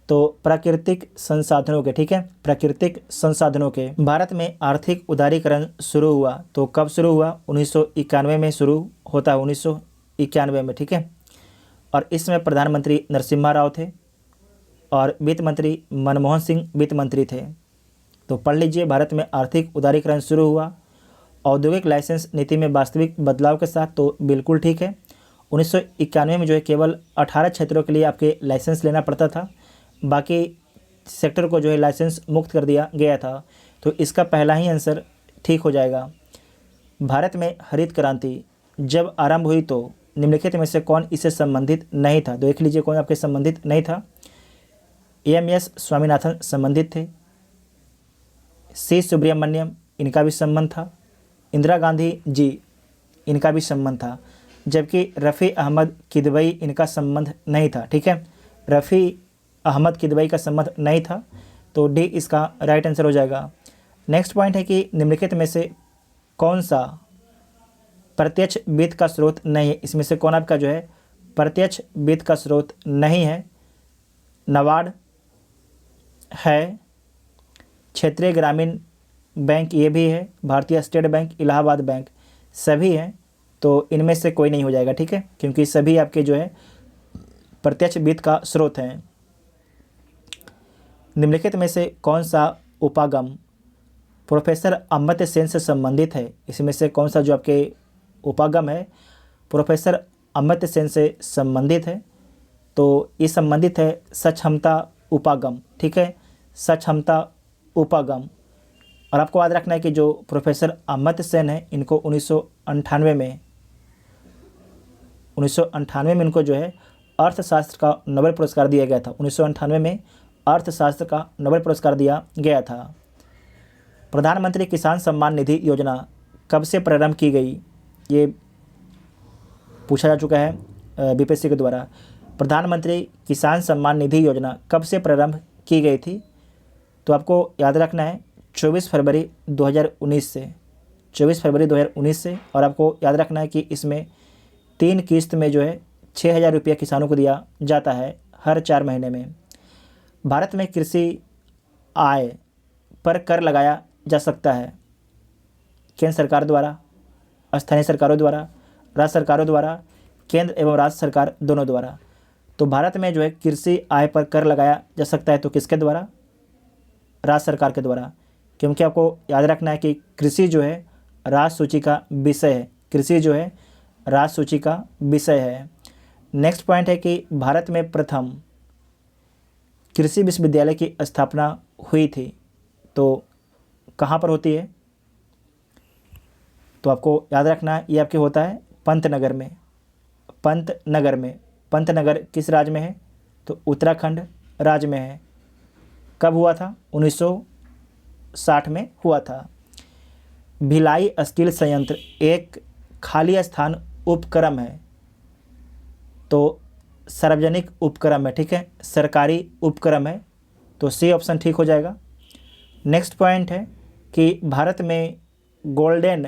A: तो प्राकृतिक संसाधनों के, ठीक है, प्राकृतिक संसाधनों के। भारत में आर्थिक उदारीकरण शुरू हुआ, तो कब शुरू हुआ, 1991 में शुरू होता है, 1991 में, ठीक है। और इसमें प्रधानमंत्री नरसिम्हा राव थे और वित्त मंत्री मनमोहन सिंह वित्त मंत्री थे। तो पढ़ लीजिए, भारत में आर्थिक उदारीकरण शुरू हुआ औद्योगिक लाइसेंस नीति में वास्तविक बदलाव के साथ, तो बिल्कुल ठीक है। 1991 में जो है केवल 18 क्षेत्रों के लिए आपके लाइसेंस लेना पड़ता था, बाकी सेक्टर को जो है लाइसेंस मुक्त कर दिया गया था, तो इसका पहला ही आंसर ठीक हो जाएगा। भारत में हरित क्रांति जब आरंभ हुई तो निम्नलिखित में से कौन इससे संबंधित नहीं था, देख लीजिए कौन आपके संबंधित नहीं था। एएमएस स्वामीनाथन संबंधित थे, सी सुब्रमण्यम इनका भी संबंध था, इंदिरा गांधी जी इनका भी संबंध था, जबकि रफ़ी अहमद किदवई इनका संबंध नहीं था, ठीक है, रफ़ी अहमद किदवई का संबंध नहीं था, तो डी इसका राइट आंसर हो जाएगा। नेक्स्ट पॉइंट है कि निम्नलिखित में से कौन सा प्रत्यक्ष वित्त का स्रोत नहीं है, इसमें से कौन आपका जो है प्रत्यक्ष वित्त का स्रोत नहीं है। नाबार्ड है, क्षेत्रीय ग्रामीण बैंक ये भी है, भारतीय स्टेट बैंक, इलाहाबाद बैंक सभी हैं, तो इनमें से कोई नहीं हो जाएगा, ठीक है, क्योंकि सभी आपके जो है प्रत्यक्ष वित्त का स्रोत हैं। निम्नलिखित में से कौन सा उपागम प्रोफेसर अमर्त्य सेन से संबंधित है, इसमें से कौन सा जो आपके उपागम है प्रोफेसर अमर्त्य सेन से संबंधित है, तो ये संबंधित है सक्षमता उपागम, ठीक है, सक्षमता उपागम। और आपको याद रखना है कि जो प्रोफेसर अमर्त्य सेन है इनको 1998 में इनको जो है अर्थशास्त्र का नोबेल पुरस्कार दिया गया था। 1998 में अर्थशास्त्र का नोबेल पुरस्कार दिया गया था। प्रधानमंत्री किसान सम्मान निधि योजना कब से प्रारंभ की गई, ये पूछा जा चुका है बीपीएससी के द्वारा। प्रधानमंत्री किसान सम्मान निधि योजना कब से प्रारंभ की गई थी, तो आपको याद रखना है 24 फरवरी 2019 से, 24 फरवरी 2019 से। और आपको याद रखना है कि इसमें 3 किस्त में जो है 6,000 रुपया किसानों को दिया जाता है हर 4 महीने में। भारत में कृषि आय पर कर लगाया जा सकता है केंद्र सरकार द्वारा, स्थानीय सरकारों द्वारा, राज्य सरकारों द्वारा, केंद्र एवं राज्य सरकार दोनों द्वारा। तो भारत में जो है कृषि आय पर कर लगाया जा सकता है, तो किसके द्वारा, राज्य सरकार के द्वारा, क्योंकि आपको याद रखना है कि कृषि जो है राज्य सूची का विषय है, कृषि जो है राज्य सूची का विषय है। नेक्स्ट पॉइंट है कि भारत में प्रथम कृषि विश्वविद्यालय की स्थापना हुई थी, तो कहाँ पर होती है, तो आपको याद रखना है ये आपके होता है पंतनगर में, पंतनगर में। पंतनगर किस राज्य में है, तो उत्तराखंड राज्य में है। कब हुआ था, 1960 में हुआ था। भिलाई स्टील संयंत्र एक खाली स्थान उपक्रम है, तो सार्वजनिक उपक्रम है, ठीक है, सरकारी उपक्रम है, तो सी ऑप्शन ठीक हो जाएगा। नेक्स्ट पॉइंट है कि भारत में गोल्डन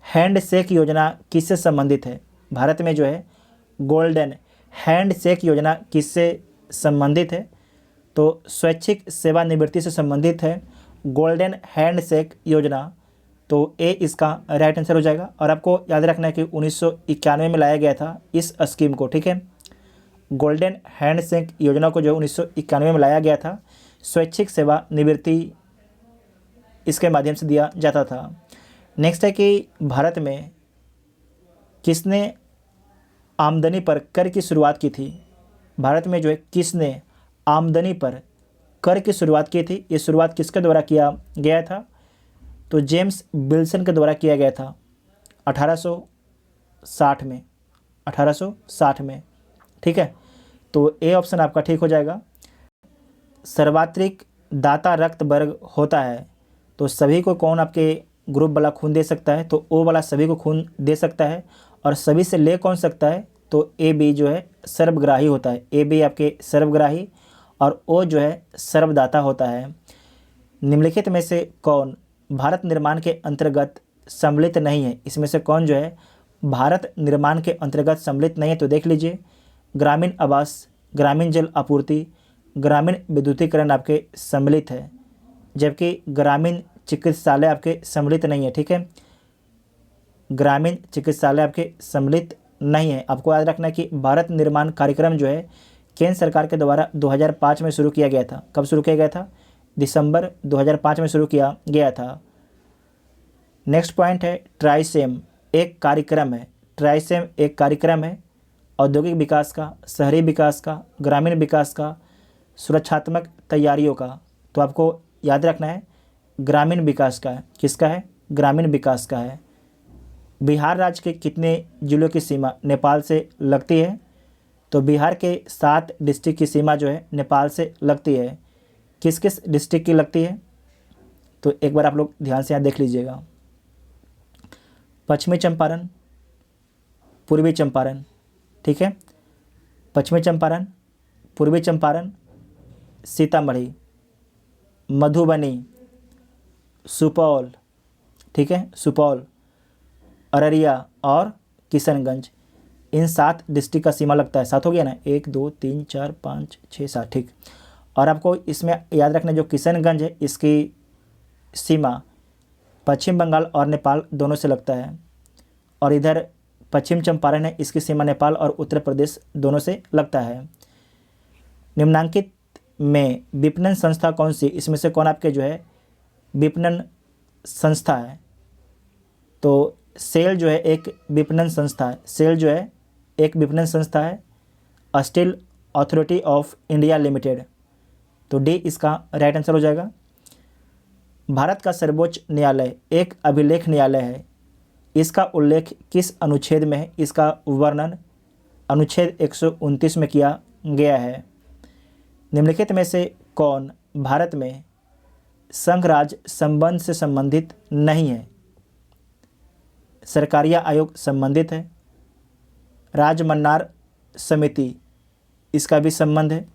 A: हैंडशेक योजना किससे संबंधित है, भारत में जो है गोल्डन हैंडशेक योजना किससे संबंधित है, तो स्वैच्छिक सेवानिवृत्ति से संबंधित है गोल्डन हैंडशेक योजना, तो ए इसका राइट आंसर हो जाएगा। और आपको याद रखना है कि 1991 में लाया गया था इस स्कीम को, ठीक है, गोल्डन हैंडशेक योजना को जो 1991 में लाया गया था, स्वैच्छिक सेवानिवृत्ति इसके माध्यम से दिया जाता था। नेक्स्ट है कि भारत में किसने आमदनी पर कर की शुरुआत की थी। भारत में जो है किसने आमदनी पर कर की शुरुआत की थी, ये शुरुआत किसके द्वारा किया गया था? तो जेम्स विल्सन के द्वारा किया गया था 1860 में, 1860 में। ठीक है, तो ए ऑप्शन आपका ठीक हो जाएगा। सर्वात्रिक दाता रक्त वर्ग होता है, तो सभी को कौन आपके ग्रुप वाला खून दे सकता है? तो ओ वाला सभी को खून दे सकता है, और सभी से ले कौन सकता है? तो ए बी जो है सर्वग्राही होता है। ए बी आपके सर्वग्राही और ओ जो है सर्वदाता होता है। निम्नलिखित में से कौन भारत निर्माण के अंतर्गत सम्मिलित नहीं है? इसमें से कौन जो है भारत निर्माण के अंतर्गत सम्मिलित नहीं है? तो देख लीजिए, ग्रामीण आवास, ग्रामीण जल आपूर्ति, ग्रामीण विद्युतीकरण आपके सम्मिलित है, जबकि ग्रामीण चिकित्सालय आपके सम्मिलित नहीं है। ठीक है, ग्रामीण चिकित्सालय आपके सम्मिलित नहीं है। आपको याद रखना है कि भारत निर्माण कार्यक्रम जो है केंद्र सरकार के द्वारा 2005 में शुरू किया गया था। कब शुरू किया गया था? दिसंबर 2005 में शुरू किया गया था। नेक्स्ट पॉइंट है ट्राइसेम एक कार्यक्रम है। ट्राइसेम एक कार्यक्रम है औद्योगिक विकास का, शहरी विकास का, ग्रामीण विकास का, सुरक्षात्मक तैयारियों का। तो आपको याद रखना है ग्रामीण विकास का है। किसका है? ग्रामीण विकास का है। बिहार राज्य के कितने जिलों की सीमा नेपाल से लगती है? तो बिहार के 7 डिस्ट्रिक्ट की सीमा जो है नेपाल से लगती है। किस किस डिस्ट्रिक्ट की लगती है? तो एक बार आप लोग ध्यान से यहाँ देख लीजिएगा। पश्चिमी चंपारण, पूर्वी चंपारण। ठीक है, पश्चिमी चंपारण, पूर्वी चंपारण, सीतामढ़ी, मधुबनी, सुपौल। ठीक है, सुपौल, अररिया और किशनगंज। इन 7 डिस्ट्रिक्ट का सीमा लगता है। 7 हो गया ना, 1 2 3 4 5 6 7। ठीक, और आपको इसमें याद रखना जो किशनगंज है इसकी सीमा पश्चिम बंगाल और नेपाल दोनों से लगता है, और इधर पश्चिम चंपारण है, इसकी सीमा नेपाल और उत्तर प्रदेश दोनों से लगता है। निम्नांकित में विपणन संस्था कौन सी? इसमें से कौन आपके जो है विपणन संस्था है? तो सेल जो है एक विपणन संस्था है। सेल जो है एक विपणन संस्था है, steel authority of India limited. तो डी इसका राइट आंसर हो जाएगा। भारत का सर्वोच्च न्यायालय एक अभिलेख न्यायालय है, इसका उल्लेख किस अनुच्छेद में है? इसका वर्णन अनुच्छेद 129 में किया गया है। निम्नलिखित में से कौन भारत में संघ राज्य संबंध से संबंधित नहीं है? सरकारिया आयोग संबंधित है, राजमन्नार समिति इसका भी संबंध है,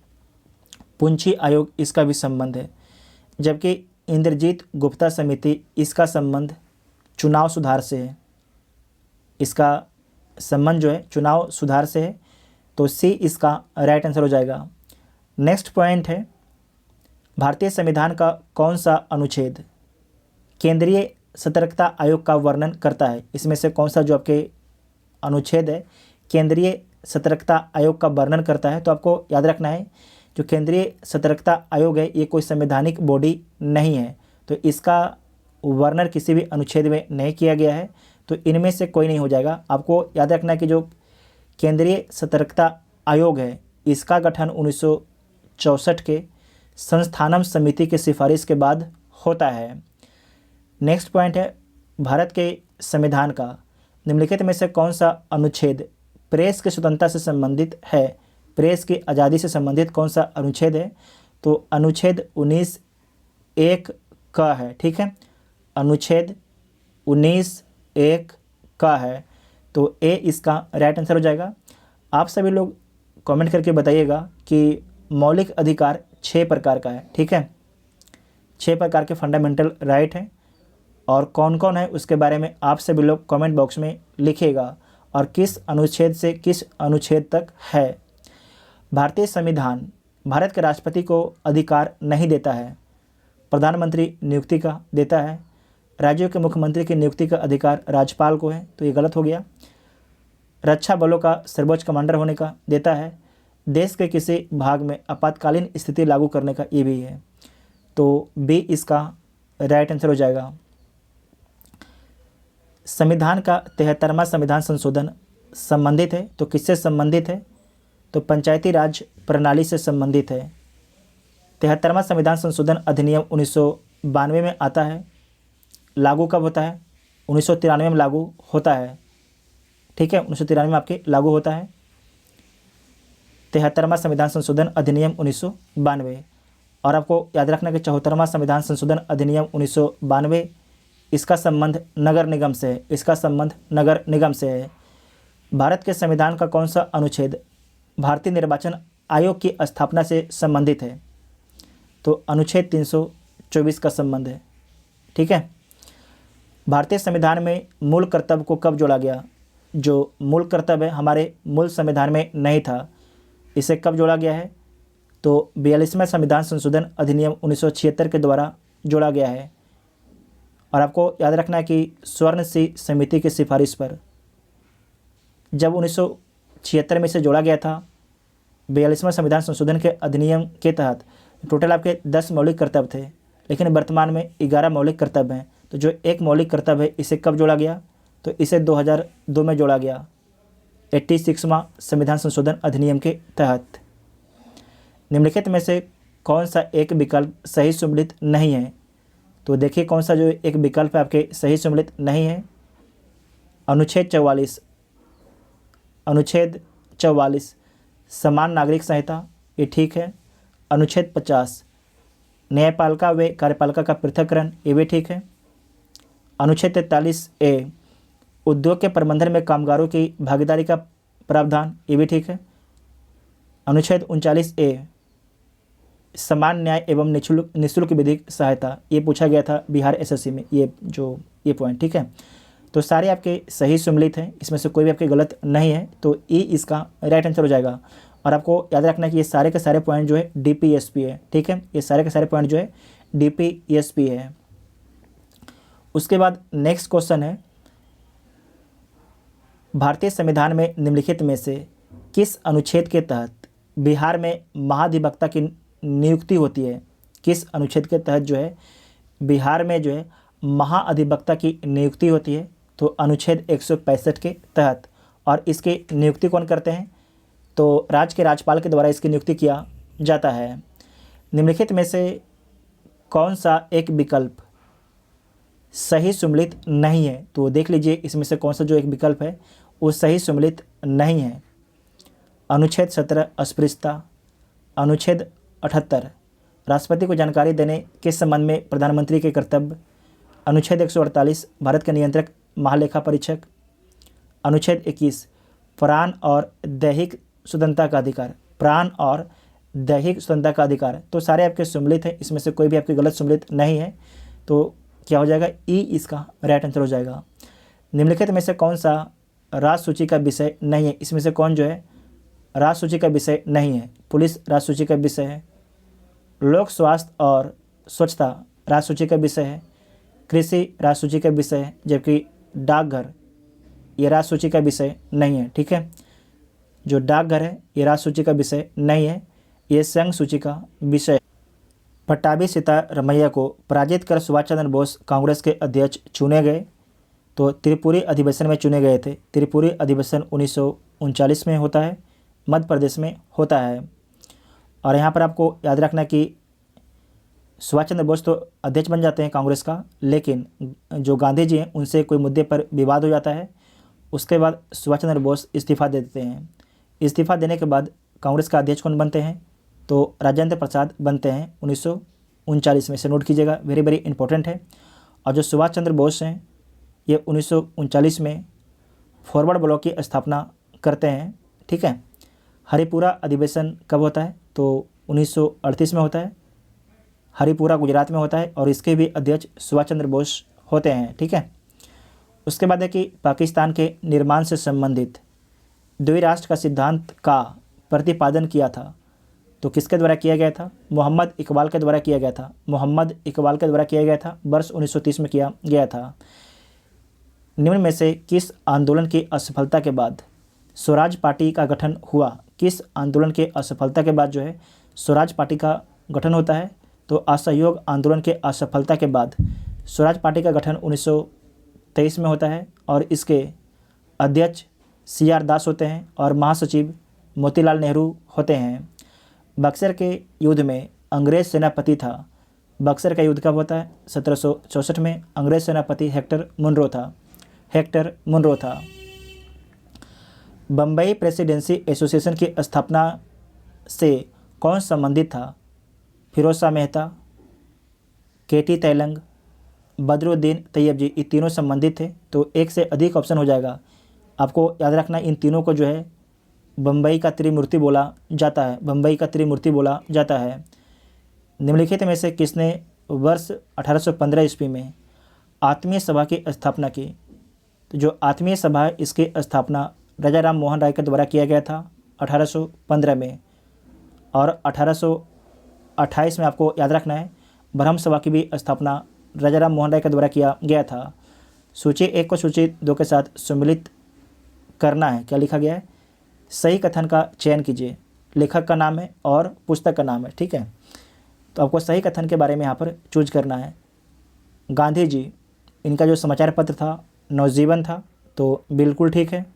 A: पुंछी आयोग इसका भी संबंध है, जबकि इंद्रजीत गुप्ता समिति इसका संबंध चुनाव सुधार से है। इसका संबंध जो है चुनाव सुधार से है। तो सी इसका राइट आंसर हो जाएगा। नेक्स्ट पॉइंट है भारतीय संविधान का कौन सा अनुच्छेद केंद्रीय सतर्कता आयोग का वर्णन करता है? इसमें से कौन सा जो आपके अनुच्छेद है केंद्रीय सतर्कता आयोग का वर्णन करता है? तो आपको याद रखना है जो केंद्रीय सतर्कता आयोग है ये कोई संवैधानिक बॉडी नहीं है, तो इसका वर्णन किसी भी अनुच्छेद में नहीं किया गया है, तो इनमें से कोई नहीं हो जाएगा। आपको याद रखना है कि जो केंद्रीय सतर्कता आयोग है इसका गठन 1964 के संस्थानम समिति की सिफारिश के बाद होता है। नेक्स्ट पॉइंट है भारत के संविधान का निम्नलिखित में से कौन सा अनुच्छेद प्रेस की स्वतंत्रता से संबंधित है? प्रेस की आज़ादी से संबंधित कौन सा अनुच्छेद है? तो अनुच्छेद 19(1) का है। ठीक है, अनुच्छेद 19(1) का है, तो ए इसका राइट आंसर हो जाएगा। आप सभी लोग कमेंट करके बताइएगा कि मौलिक अधिकार 6 प्रकार का है। ठीक है, 6 प्रकार के फंडामेंटल राइट हैं, और कौन कौन है उसके बारे में आप सभी लोग कमेंट बॉक्स में लिखिएगा, और किस अनुच्छेद से किस अनुच्छेद तक है। भारतीय संविधान भारत के राष्ट्रपति को अधिकार नहीं देता है, प्रधानमंत्री नियुक्ति का देता है। राज्यों के मुख्यमंत्री की नियुक्ति का अधिकार राज्यपाल को है, तो ये गलत हो गया। रक्षा बलों का सर्वोच्च कमांडर होने का देता है। देश के किसी भाग में आपातकालीन स्थिति लागू करने का ये भी है, तो बी इसका राइट आंसर हो जाएगा। संविधान का 73वां संविधान संशोधन संबंधित है, तो किससे संबंधित है? तो पंचायती राज प्रणाली से संबंधित है। 73वां संविधान संशोधन अधिनियम 1992 में आता है। लागू कब होता है? 1993 में लागू होता है। ठीक है, 1993 में आपके लागू होता है 73वां संविधान संशोधन अधिनियम 1992। और आपको याद रखना कि 74वां संविधान संशोधन अधिनियम 1992 इसका संबंध नगर निगम से है। इसका संबंध नगर निगम से है। भारत के संविधान का कौन सा अनुच्छेद भारतीय निर्वाचन आयोग की स्थापना से संबंधित है? तो अनुच्छेद 324 का संबंध है। ठीक है, भारतीय संविधान में मूल कर्तव्य को कब जोड़ा गया? जो मूल कर्तव्य हमारे मूल संविधान में नहीं था, इसे कब जोड़ा गया है? तो 42वां संविधान संशोधन अधिनियम 1976 के द्वारा जोड़ा गया है। और आपको याद रखना है कि स्वर्ण सिंह समिति की सिफारिश पर जब 1976 में इसे जोड़ा गया था, 42वां संविधान संशोधन के अधिनियम के तहत टोटल आपके 10 मौलिक कर्तव्य थे, लेकिन वर्तमान में 11 मौलिक कर्तव्य हैं। तो जो एक मौलिक कर्तव्य है इसे कब जोड़ा गया? तो इसे 2002 में जोड़ा गया 86वां संविधान संशोधन अधिनियम के तहत। निम्नलिखित में से कौन सा एक विकल्प सही सम्मिलित नहीं है? तो देखिए कौन सा जो एक विकल्प है आपके सही सम्मिलित नहीं है। अनुच्छेद 44 समान नागरिक संहिता, ये ठीक है। अनुच्छेद 50 न्यायपालिका व कार्यपालिका का पृथक्करण, ये भी ठीक है। अनुच्छेद 43A उद्योग के प्रबंधन में कामगारों की भागीदारी का प्रावधान, ये भी ठीक है। अनुच्छेद 39A समान न्याय एवं निःशुल्क विधिक सहायता, ये पूछा गया था बिहार एसएससी में, ये पॉइंट ठीक है। तो सारे आपके सही सम्मिलित हैं, इसमें से कोई भी आपके गलत नहीं है, तो ई इसका राइट आंसर हो जाएगा। और आपको याद रखना है कि ये सारे के सारे पॉइंट जो है DPSP है। ठीक है, ये सारे के सारे पॉइंट जो है DPSP है। उसके बाद नेक्स्ट क्वेश्चन है, भारतीय संविधान में निम्नलिखित में से किस अनुच्छेद के तहत बिहार में महाधिवक्ता की नियुक्ति होती है? किस अनुच्छेद के तहत जो है बिहार में जो है महाधिवक्ता की नियुक्ति होती है? तो अनुच्छेद 165 के तहत। और इसकी नियुक्ति कौन करते हैं? तो राज्य के राज्यपाल के द्वारा इसकी नियुक्ति किया जाता है। निम्नलिखित में से कौन सा एक विकल्प सही सम्मिलित नहीं है? तो देख लीजिए इसमें से कौन सा जो एक विकल्प है वो सही सम्मिलित नहीं है। अनुच्छेद 17 अस्पृश्यता, अनुच्छेद 78 राष्ट्रपति को जानकारी देने के संबंध में प्रधानमंत्री के कर्तव्य, अनुच्छेद 148 भारत के नियंत्रक महालेखा परीक्षक, अनुच्छेद 21 प्राण और दैहिक स्वतंत्रता का अधिकार, प्राण और दैहिक स्वतंत्रता का अधिकार। तो सारे आपके सम्मिलित हैं, इसमें से कोई भी आपके गलत सम्मिलित नहीं है। तो क्या हो जाएगा? ई इसका राइट आंसर हो जाएगा। निम्नलिखित में से कौन सा राज्य सूची का विषय नहीं है? इसमें से कौन जो है राज्य सूची का विषय नहीं है? पुलिस राज्य सूची का विषय है, लोक स्वास्थ्य और स्वच्छता राज्य सूची का विषय है, कृषि राज्य सूची का विषय है, जबकि डाकघर ये राज्य सूची का विषय नहीं है। ठीक है, जो डाकघर है ये राज्य सूची का विषय नहीं है, ये संघ सूची का विषय। पट्टाभी सीतारमैया को पराजित कर सुभाष चंद्र बोस कांग्रेस के अध्यक्ष चुने गए। तो त्रिपुरी अधिवेशन में चुने गए थे। त्रिपुरी अधिवेशन 1939 में होता है, मध्य प्रदेश में होता है। और यहाँ पर आपको याद रखना कि सुभाष चंद्र बोस तो अध्यक्ष बन जाते हैं कांग्रेस का, लेकिन जो गांधी जी हैं उनसे कोई मुद्दे पर विवाद हो जाता है। उसके बाद सुभाष चंद्र बोस इस्तीफा दे देते हैं। इस्तीफा देने के बाद कांग्रेस का अध्यक्ष कौन बनते हैं? तो राजेंद्र प्रसाद बनते हैं 1939 में। से नोट कीजिएगा, वेरी वेरी इंपॉर्टेंट है। और जो सुभाष चंद्र बोस हैं ये 1939 में फॉरवर्ड ब्लॉक की स्थापना करते हैं। ठीक है, हरिपुरा अधिवेशन कब होता है? तो 1938 में होता है, हरिपुरा गुजरात में होता है, और इसके भी अध्यक्ष सुभाष चंद्र बोस होते हैं। ठीक है, उसके बाद है कि पाकिस्तान के निर्माण से संबंधित द्विराष्ट्र का सिद्धांत का प्रतिपादन किया था। तो किसके द्वारा किया गया था? मोहम्मद इकबाल के द्वारा किया गया था। मोहम्मद इकबाल के द्वारा किया गया था, वर्ष 1930 में किया गया था। निम्न में से किस आंदोलन की असफलता के बाद स्वराज पार्टी का गठन हुआ? किस आंदोलन के असफलता के बाद जो है स्वराज पार्टी का गठन होता है? तो असहयोग आंदोलन के असफलता के बाद स्वराज पार्टी का गठन 1923 में होता है और इसके अध्यक्ष CR दास होते हैं और महासचिव मोतीलाल नेहरू होते हैं। बक्सर के युद्ध में अंग्रेज सेनापति था। बक्सर का युद्ध कब होता है? 1764 में। अंग्रेज सेनापति हेक्टर मुनरो था। बम्बई प्रेसिडेंसी एसोसिएशन की स्थापना से कौन संबंधित था? फिरोज शाह मेहता, KT तेलंग, बदरुद्दीन तैयब जी, ये तीनों संबंधित थे। तो एक से अधिक ऑप्शन हो जाएगा। आपको याद रखना इन तीनों को जो है बम्बई का त्रिमूर्ति बोला जाता है। निम्नलिखित में से किसने वर्ष 1815 ईस्वी में आत्मीय सभा की स्थापना की? तो जो आत्मीय सभा है इसकी स्थापना राजा राम मोहन राय के द्वारा किया गया था 1815 में। और 1828 में आपको याद रखना है ब्रह्म सभा की भी स्थापना राजा राम मोहन राय के द्वारा किया गया था। सूची 1 को सूची 2 के साथ सम्मिलित करना है। क्या लिखा गया है? सही कथन का चयन कीजिए। लेखक का नाम है और पुस्तक का नाम है, ठीक है। तो आपको सही कथन के बारे में यहाँ पर चूज करना है। गांधी जी, इनका जो समाचार पत्र था नवजीवन था, तो बिल्कुल ठीक है।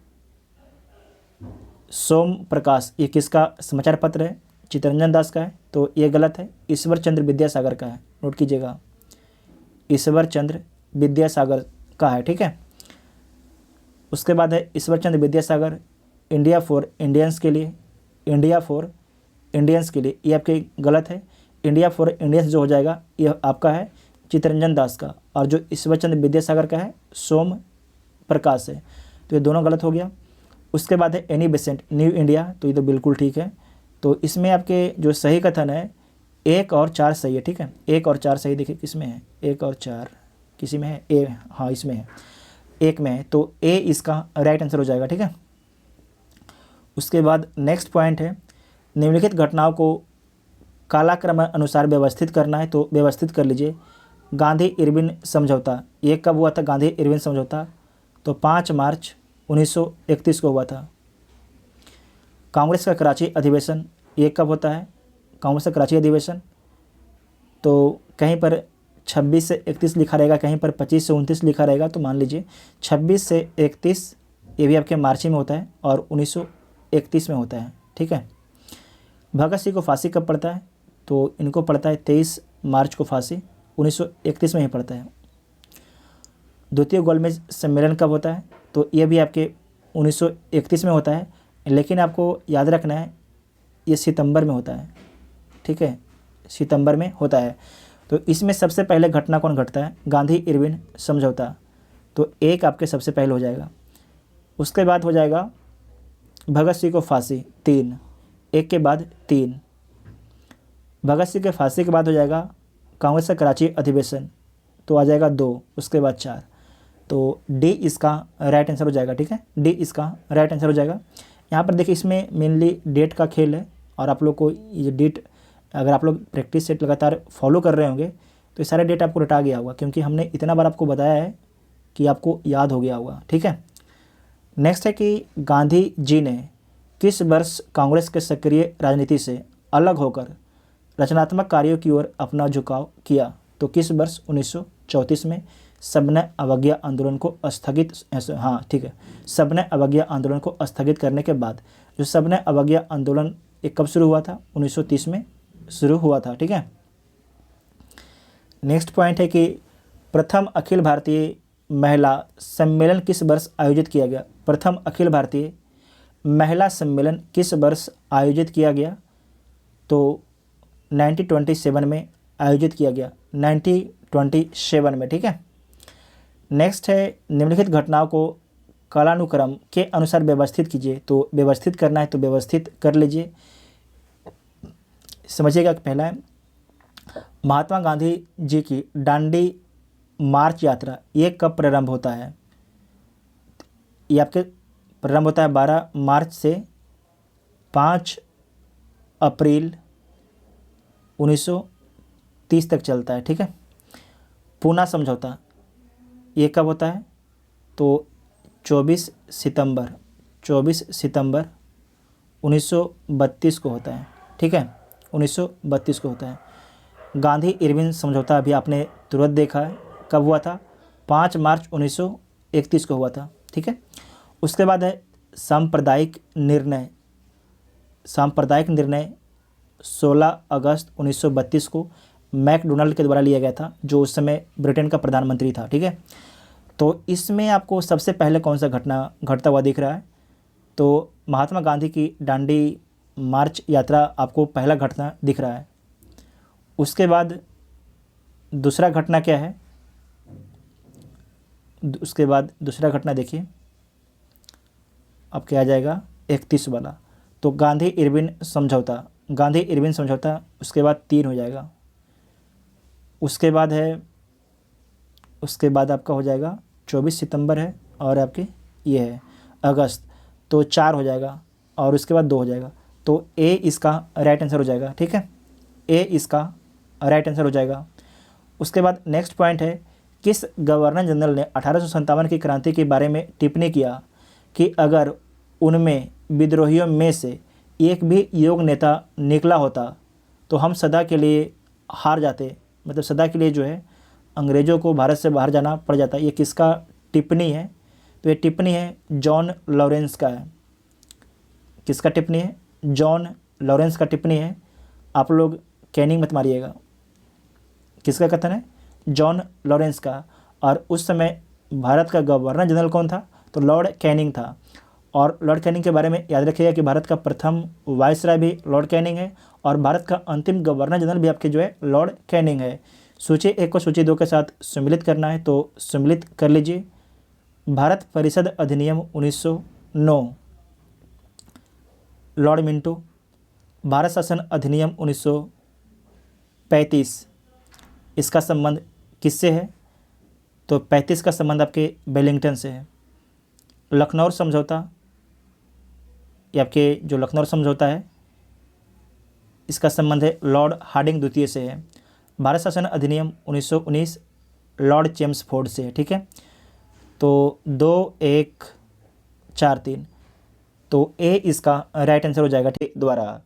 A: सोम प्रकाश, ये किसका समाचार पत्र है? चित्तरंजन दास का है, तो ये गलत है। ईश्वर चंद्र विद्यासागर का है, नोट कीजिएगा, ईश्वर चंद्र विद्यासागर का है, ठीक है। उसके बाद है Ishwar Chandra Vidyasagar India for Indians के लिए, ये आपके गलत है। इंडिया फॉर इंडियंस जो हो जाएगा यह आपका है चित्तरंजन दास का, और जो ईश्वर चंद्र विद्यासागर का है सोम प्रकाश है, तो ये दोनों गलत हो गया। उसके बाद है एनी बेसेंट न्यू इंडिया, तो ये तो बिल्कुल ठीक है। तो इसमें आपके जो सही कथन है 1 और 4 सही है, ठीक है। 1 और 4 सही, देखिए किसमें है 1 और 4, किसी में है ए, हाँ इसमें है, 1 में है, तो ए इसका राइट आंसर हो जाएगा, ठीक है। उसके बाद नेक्स्ट पॉइंट है निम्नलिखित घटनाओं को कालक्रम अनुसार व्यवस्थित करना है, तो व्यवस्थित कर लीजिए। गांधी इरविन समझौता, ये कब हुआ था? गांधी इरविन समझौता तो 5 मार्च 1931 को हुआ था। कांग्रेस का कराची अधिवेशन, ये कब होता है? कांग्रेस का कराची अधिवेशन तो कहीं पर 26 से 31 लिखा रहेगा, कहीं पर 25 से 29 लिखा रहेगा, तो मान लीजिए 26 से 31 ये भी आपके मार्च में होता है और 1931 में होता है, ठीक है। भगत सिंह को फांसी कब पड़ता है? तो इनको पड़ता है 23 मार्च को फांसी, 1931 में ही पड़ता है। द्वितीय गोलमेज सम्मेलन कब होता है? तो ये भी आपके 1931 में होता है, लेकिन आपको याद रखना है ये सितंबर में होता है, ठीक है, सितंबर में होता है। तो इसमें सबसे पहले घटना कौन घटता है? गांधी इरविन समझौता, तो 1 आपके सबसे पहले हो जाएगा। उसके बाद हो जाएगा भगत सिंह को फांसी 3, 1 के बाद 3। भगत सिंह के फांसी के बाद हो जाएगा कांग्रेस का कराची अधिवेशन, तो आ जाएगा 2, उसके बाद 4, तो डी इसका राइट आंसर हो जाएगा, ठीक है। डी इसका राइट आंसर हो जाएगा। यहाँ पर देखिए इसमें मेनली डेट का खेल है, और आप लोग को ये डेट अगर आप लोग प्रैक्टिस सेट लगातार फॉलो कर रहे होंगे तो ये सारे डेट आपको रटा गया होगा, क्योंकि हमने इतना बार आपको बताया है कि आपको याद हो गया होगा, ठीक है। नेक्स्ट है कि गांधी जी ने किस वर्ष कांग्रेस के सक्रिय राजनीति से अलग होकर रचनात्मक कार्यों की ओर अपना झुकाव किया? तो किस वर्ष? 1934 में सविनय अवज्ञा आंदोलन को स्थगित, हाँ ठीक है, सविनय अवज्ञा आंदोलन को स्थगित करने के बाद जो सविनय अवज्ञा आंदोलन एक कब शुरू हुआ था? 1930 में शुरू हुआ था, ठीक है। नेक्स्ट पॉइंट है कि प्रथम अखिल भारतीय महिला सम्मेलन किस वर्ष आयोजित किया गया? प्रथम अखिल भारतीय महिला सम्मेलन किस वर्ष आयोजित किया गया? तो 1927 में आयोजित किया गया, 1927 में, ठीक है। नेक्स्ट है निम्नलिखित घटनाओं को कालानुक्रम के अनुसार व्यवस्थित कीजिए, तो व्यवस्थित करना है तो व्यवस्थित कर लीजिए। समझिएगा, पहला है महात्मा गांधी जी की दांडी मार्च यात्रा, ये कब प्रारंभ होता है? ये आपके प्रारंभ होता है 12 मार्च से 5 अप्रैल 1930 तक चलता है, ठीक है। पूना समझौता ये कब होता है? तो 24 सितंबर 1932 को होता है, ठीक है, 1932 को होता है। गांधी इरविन समझौता अभी आपने तुरंत देखा है, कब हुआ था? 5 मार्च 31 को हुआ था, ठीक है। उसके बाद है सांप्रदायिक निर्णय। सांप्रदायिक निर्णय 16 अगस्त 1932 को मैकडोनाल्ड के द्वारा लिया गया था, जो उस समय ब्रिटेन का प्रधानमंत्री था, ठीक है। तो इसमें आपको सबसे पहले कौन सा घटना घटता हुआ दिख रहा है? तो महात्मा गांधी की दांडी मार्च यात्रा आपको पहला घटना दिख रहा है। उसके बाद दूसरा घटना क्या है? उसके बाद दूसरा घटना देखिए, अब क्या आ जाएगा? 31 वाला। तो गांधी इरविन समझौता, गांधी इरविन समझौता, उसके बाद 3 हो जाएगा। उसके बाद है, उसके बाद आपका हो जाएगा 24 सितंबर है, और आपके ये है अगस्त, तो 4 हो जाएगा, और उसके बाद 2 हो जाएगा। तो ए इसका राइट आंसर हो जाएगा, ठीक है। ए इसका राइट आंसर हो जाएगा। उसके बाद नेक्स्ट पॉइंट है, किस गवर्नर जनरल ने 1857 की क्रांति के बारे में टिप्पणी किया कि अगर उनमें विद्रोहियों में से एक भी योग्य नेता निकला होता तो हम सदा के लिए हार जाते, मतलब सदा के लिए जो है अंग्रेज़ों को भारत से बाहर जाना पड़ जाता। ये किसका टिप्पणी है? तो ये टिप्पणी है जॉन लॉरेंस का है। किसका टिप्पणी है? जॉन लॉरेंस का टिप्पणी है। आप लोग कैनिंग मत मारिएगा। किसका कथन है? जॉन लॉरेंस का। और उस समय भारत का गवर्नर जनरल कौन था? तो लॉर्ड कैनिंग था। और लॉर्ड कैनिंग के बारे में याद रखिएगा कि भारत का प्रथम वायसराय भी लॉर्ड कैनिंग है, और भारत का अंतिम गवर्नर जनरल भी आपके जो है लॉर्ड कैनिंग है। सूची 1 को सूची 2 के साथ सम्मिलित करना है तो सम्मिलित कर लीजिए। भारत परिषद अधिनियम 1909, लॉर्ड मिंटो। भारत शासन अधिनियम 1935, इसका संबंध किससे है? तो 35 का संबंध आपके वेलिंगटन से है। लखनऊ समझौता, ये आपके जो लखनऊ समझौता है इसका संबंध है लॉर्ड हार्डिंग द्वितीय से है। भारत शासन अधिनियम 1919 लॉर्ड चेम्सफोर्ड से है, ठीक है। तो 2, 1, 4, 3, तो ए इसका राइट आंसर हो जाएगा, ठीक। द्वारा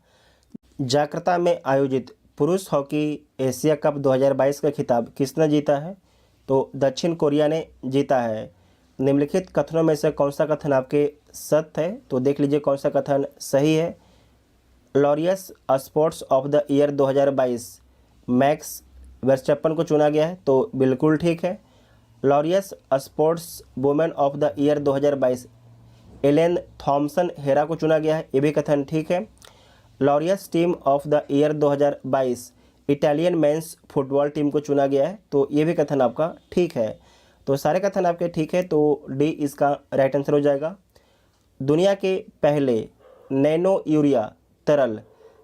B: जकार्ता में आयोजित पुरुष हॉकी एशिया कप 2022 का खिताब किसने जीता है? तो दक्षिण कोरिया ने जीता है। निम्नलिखित कथनों में से कौन सा कथन आपके सत्य है? तो देख लीजिए कौन सा कथन सही है। Laureus sports of the year 2022 Max Verstappen को चुना गया है, तो बिल्कुल ठीक है। Laureus sports women of the year 2022 Elaine Thompson Herah को चुना गया है, ये भी कथन ठीक है। Laureus team of the year 2022 Italian men's football team को चुना गया है, तो ये भी कथन आपका ठीक है। तो सारे कथन आपके ठीक है, तो डी इसका राइट आंसर हो जाएगा। दुनिया के पहले नैनो यूरिया तरल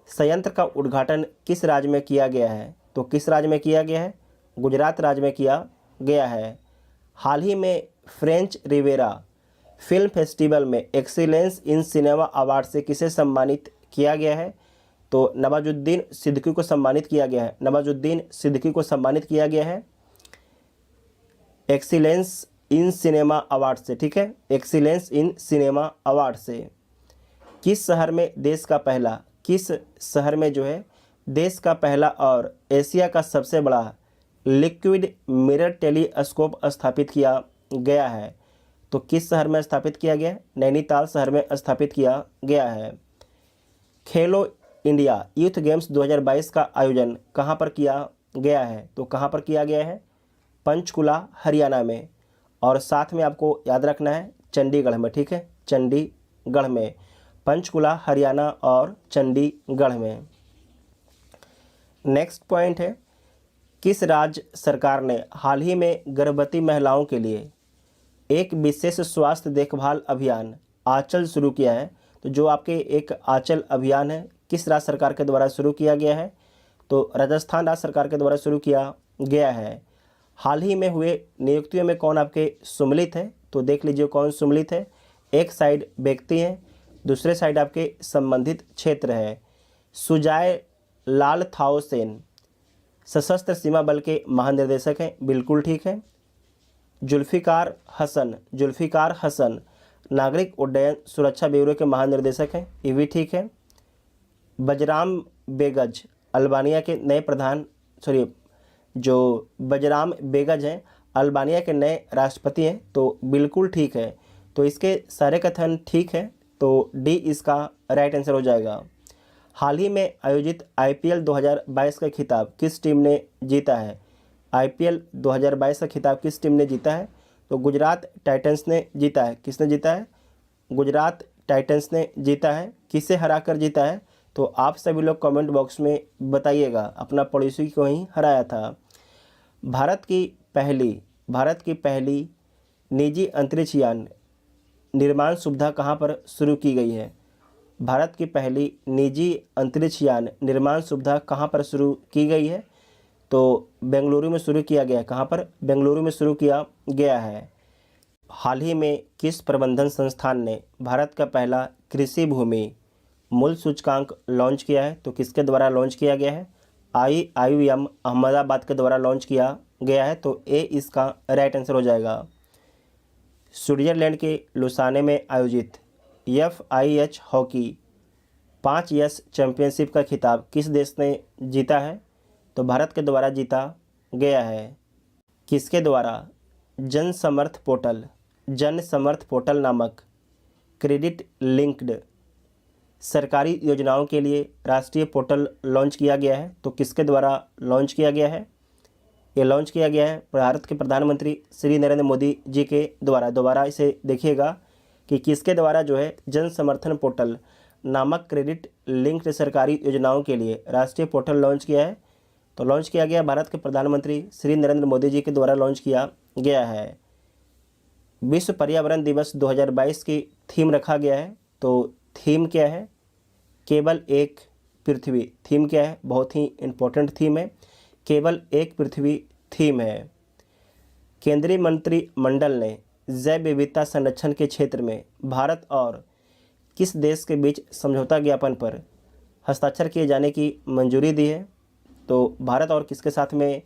B: संयंत्र का उद्घाटन किस राज्य में किया गया है? तो किस राज्य में किया गया है? गुजरात राज्य में किया गया है। हाल ही में फ्रेंच रिवेरा फिल्म फेस्टिवल में एक्सीलेंस इन सिनेमा अवार्ड से किसे सम्मानित किया गया है? तो नवाजुद्दीन सिद्दीकी को सम्मानित किया गया है। नवाजुद्दीन सिद्दीकी को सम्मानित किया गया है एक्सीलेंस इन सिनेमा अवार्ड से, ठीक है। एक्सीलेंस इन सिनेमा अवार्ड से। किस शहर में देश का पहला, किस शहर में जो है देश का पहला और एशिया का सबसे बड़ा लिक्विड मिरर टेलीस्कोप स्थापित किया गया है? तो किस शहर में स्थापित किया गया है? नैनीताल शहर में स्थापित किया गया है। खेलो इंडिया यूथ गेम्स 2022 का आयोजन कहाँ पर किया गया है? तो कहाँ पर किया गया है? पंचकुला हरियाणा में। और साथ में आपको याद रखना है चंडीगढ़ में, ठीक है। चंडीगढ़ में, पंचकुला हरियाणा और चंडीगढ़ में। नेक्स्ट पॉइंट है, किस राज्य सरकार ने हाल ही में गर्भवती महिलाओं के लिए एक विशेष स्वास्थ्य देखभाल अभियान आंचल शुरू किया है? तो जो आपके एक आंचल अभियान है किस राज्य सरकार के द्वारा शुरू किया गया है? तो राजस्थान राज्य सरकार के द्वारा शुरू किया गया है। हाल ही में हुए नियुक्तियों में कौन आपके सम्मिलित है? तो देख लीजिए कौन सम्मिलित है। एक साइड व्यक्ति हैं, दूसरे साइड आपके संबंधित क्षेत्र है। सुजाय लाल थाओसेन सशस्त्र सीमा बल के महानिर्देशक हैं, बिल्कुल ठीक है। जुल्फिकार हसन नागरिक उड्डयन सुरक्षा ब्यूरो के महानिर्देशक हैं, ये भी ठीक है। बजराम बेगज अल्बानिया के नए प्रधान, बजराम बेगज हैं अल्बानिया के नए राष्ट्रपति हैं, तो बिल्कुल ठीक है। तो इसके सारे कथन ठीक है, तो डी इसका राइट आंसर हो जाएगा। हाल ही में आयोजित आईपीएल 2022 का खिताब किस टीम ने जीता है? आईपीएल 2022 का खिताब किस टीम ने जीता है? तो गुजरात टाइटंस ने जीता है। किसने जीता है? गुजरात टाइटंस ने जीता है। किसे हराकर जीता है? तो आप सभी लोग कमेंट बॉक्स में बताइएगा। अपना पड़ोसी को ही हराया था। भारत की पहली निजी अंतरिक्ष यान निर्माण सुविधा कहाँ पर शुरू की गई है? भारत की पहली निजी अंतरिक्ष यान निर्माण सुविधा कहाँ पर शुरू की गई है? तो बेंगलुरु में शुरू किया गया है। कहाँ पर? बेंगलुरु में शुरू किया गया है। हाल ही में किस प्रबंधन संस्थान ने भारत का पहला कृषि भूमि मूल्य सूचकांक लॉन्च किया है? तो किसके द्वारा लॉन्च किया गया है? IIM अहमदाबाद के द्वारा लॉन्च किया गया है। तो ए इसका राइट आंसर हो जाएगा। स्विट्जरलैंड के लुसाने में आयोजित FIH हॉकी 5S चैंपियनशिप का खिताब किस देश ने जीता है? तो भारत के द्वारा जीता गया है। किसके द्वारा? जन समर्थ पोर्टल नामक क्रेडिट लिंक्ड सरकारी योजनाओं के लिए राष्ट्रीय पोर्टल लॉन्च किया गया है। तो किसके द्वारा लॉन्च किया गया है? ये लॉन्च किया गया है भारत के प्रधानमंत्री श्री नरेंद्र मोदी जी के द्वारा। दोबारा इसे देखिएगा कि किसके द्वारा जो है जन समर्थन पोर्टल नामक क्रेडिट लिंक्ड सरकारी योजनाओं के लिए राष्ट्रीय पोर्टल लॉन्च किया है। तो लॉन्च किया गया भारत के प्रधानमंत्री श्री नरेंद्र मोदी जी के द्वारा लॉन्च किया गया है। विश्व पर्यावरण दिवस 2022 की थीम रखा गया है। तो थीम क्या है? केवल एक पृथ्वी। थीम क्या है? बहुत ही इम्पोर्टेंट थीम है। केवल एक पृथ्वी थीम है। केंद्रीय मंत्रिमंडल ने जैव विविधता संरक्षण के क्षेत्र में भारत और किस देश के बीच समझौता ज्ञापन पर हस्ताक्षर किए जाने की मंजूरी दी है? तो भारत और किसके साथ में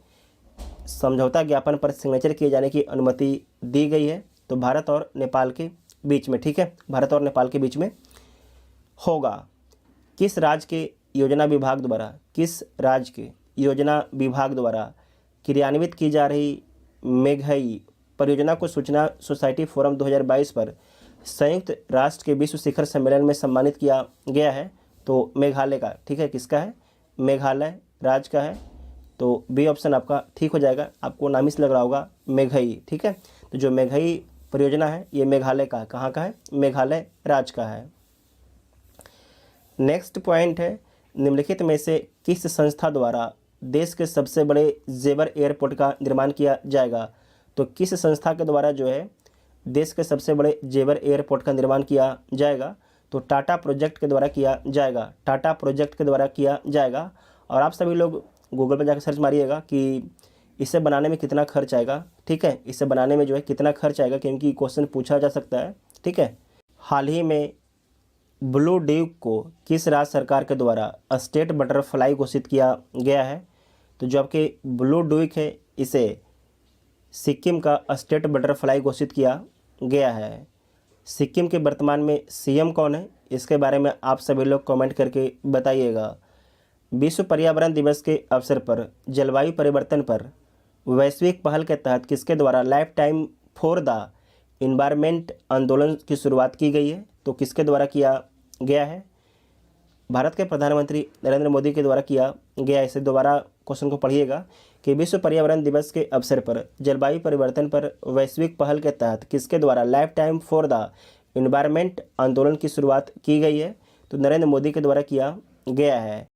B: समझौता ज्ञापन पर सिग्नेचर किए जाने की अनुमति दी गई है? तो भारत और नेपाल के बीच में। ठीक है, भारत और नेपाल के बीच में होगा। किस राज्य के योजना विभाग द्वारा क्रियान्वित की जा रही मेघई परियोजना को सूचना सोसाइटी फोरम 2022 पर संयुक्त राष्ट्र के विश्व शिखर सम्मेलन में सम्मानित किया गया है? तो मेघालय का। ठीक है, किसका है? मेघालय राज्य का है। तो बी ऑप्शन आपका ठीक हो जाएगा। आपको नाम ही से लग रहा होगा मेघई। ठीक है, तो जो मेघई परियोजना है ये मेघालय का है। कहाँ का है? मेघालय राज्य का है। नेक्स्ट पॉइंट है, निम्नलिखित में से किस संस्था द्वारा देश के सबसे बड़े जेवर एयरपोर्ट का निर्माण किया जाएगा? तो किस संस्था के द्वारा जो है देश के सबसे बड़े जेवर एयरपोर्ट का निर्माण किया जाएगा? तो टाटा प्रोजेक्ट के द्वारा किया जाएगा। टाटा प्रोजेक्ट के द्वारा किया जाएगा। और आप सभी लोग गूगल पर जाकर सर्च मारिएगा कि इसे बनाने में कितना खर्च आएगा। ठीक है, इसे बनाने में जो है कितना खर्च आएगा, क्योंकि क्वेश्चन पूछा जा सकता है। ठीक है, हाल ही में ब्लू ड्यूक को किस राज्य सरकार के द्वारा स्टेट बटरफ्लाई घोषित किया गया है? तो जो आपके ब्लू ड्यूक है इसे सिक्किम का स्टेट बटरफ्लाई घोषित किया गया है। सिक्किम के वर्तमान में CM कौन है? इसके बारे में आप सभी लोग कमेंट करके बताइएगा। विश्व पर्यावरण दिवस के अवसर पर जलवायु परिवर्तन पर वैश्विक पहल के तहत किसके द्वारा life time for the environment आंदोलन की शुरुआत की गई है? तो किसके द्वारा किया गया है? भारत के प्रधानमंत्री नरेंद्र मोदी के द्वारा किया गया। इसे दोबारा क्वेश्चन को पढ़िएगा कि विश्व पर्यावरण दिवस के अवसर पर जलवायु परिवर्तन पर वैश्विक पहल के तहत किसके द्वारा life time for the environment आंदोलन की शुरुआत की गई है? तो नरेंद्र मोदी के द्वारा किया गया है।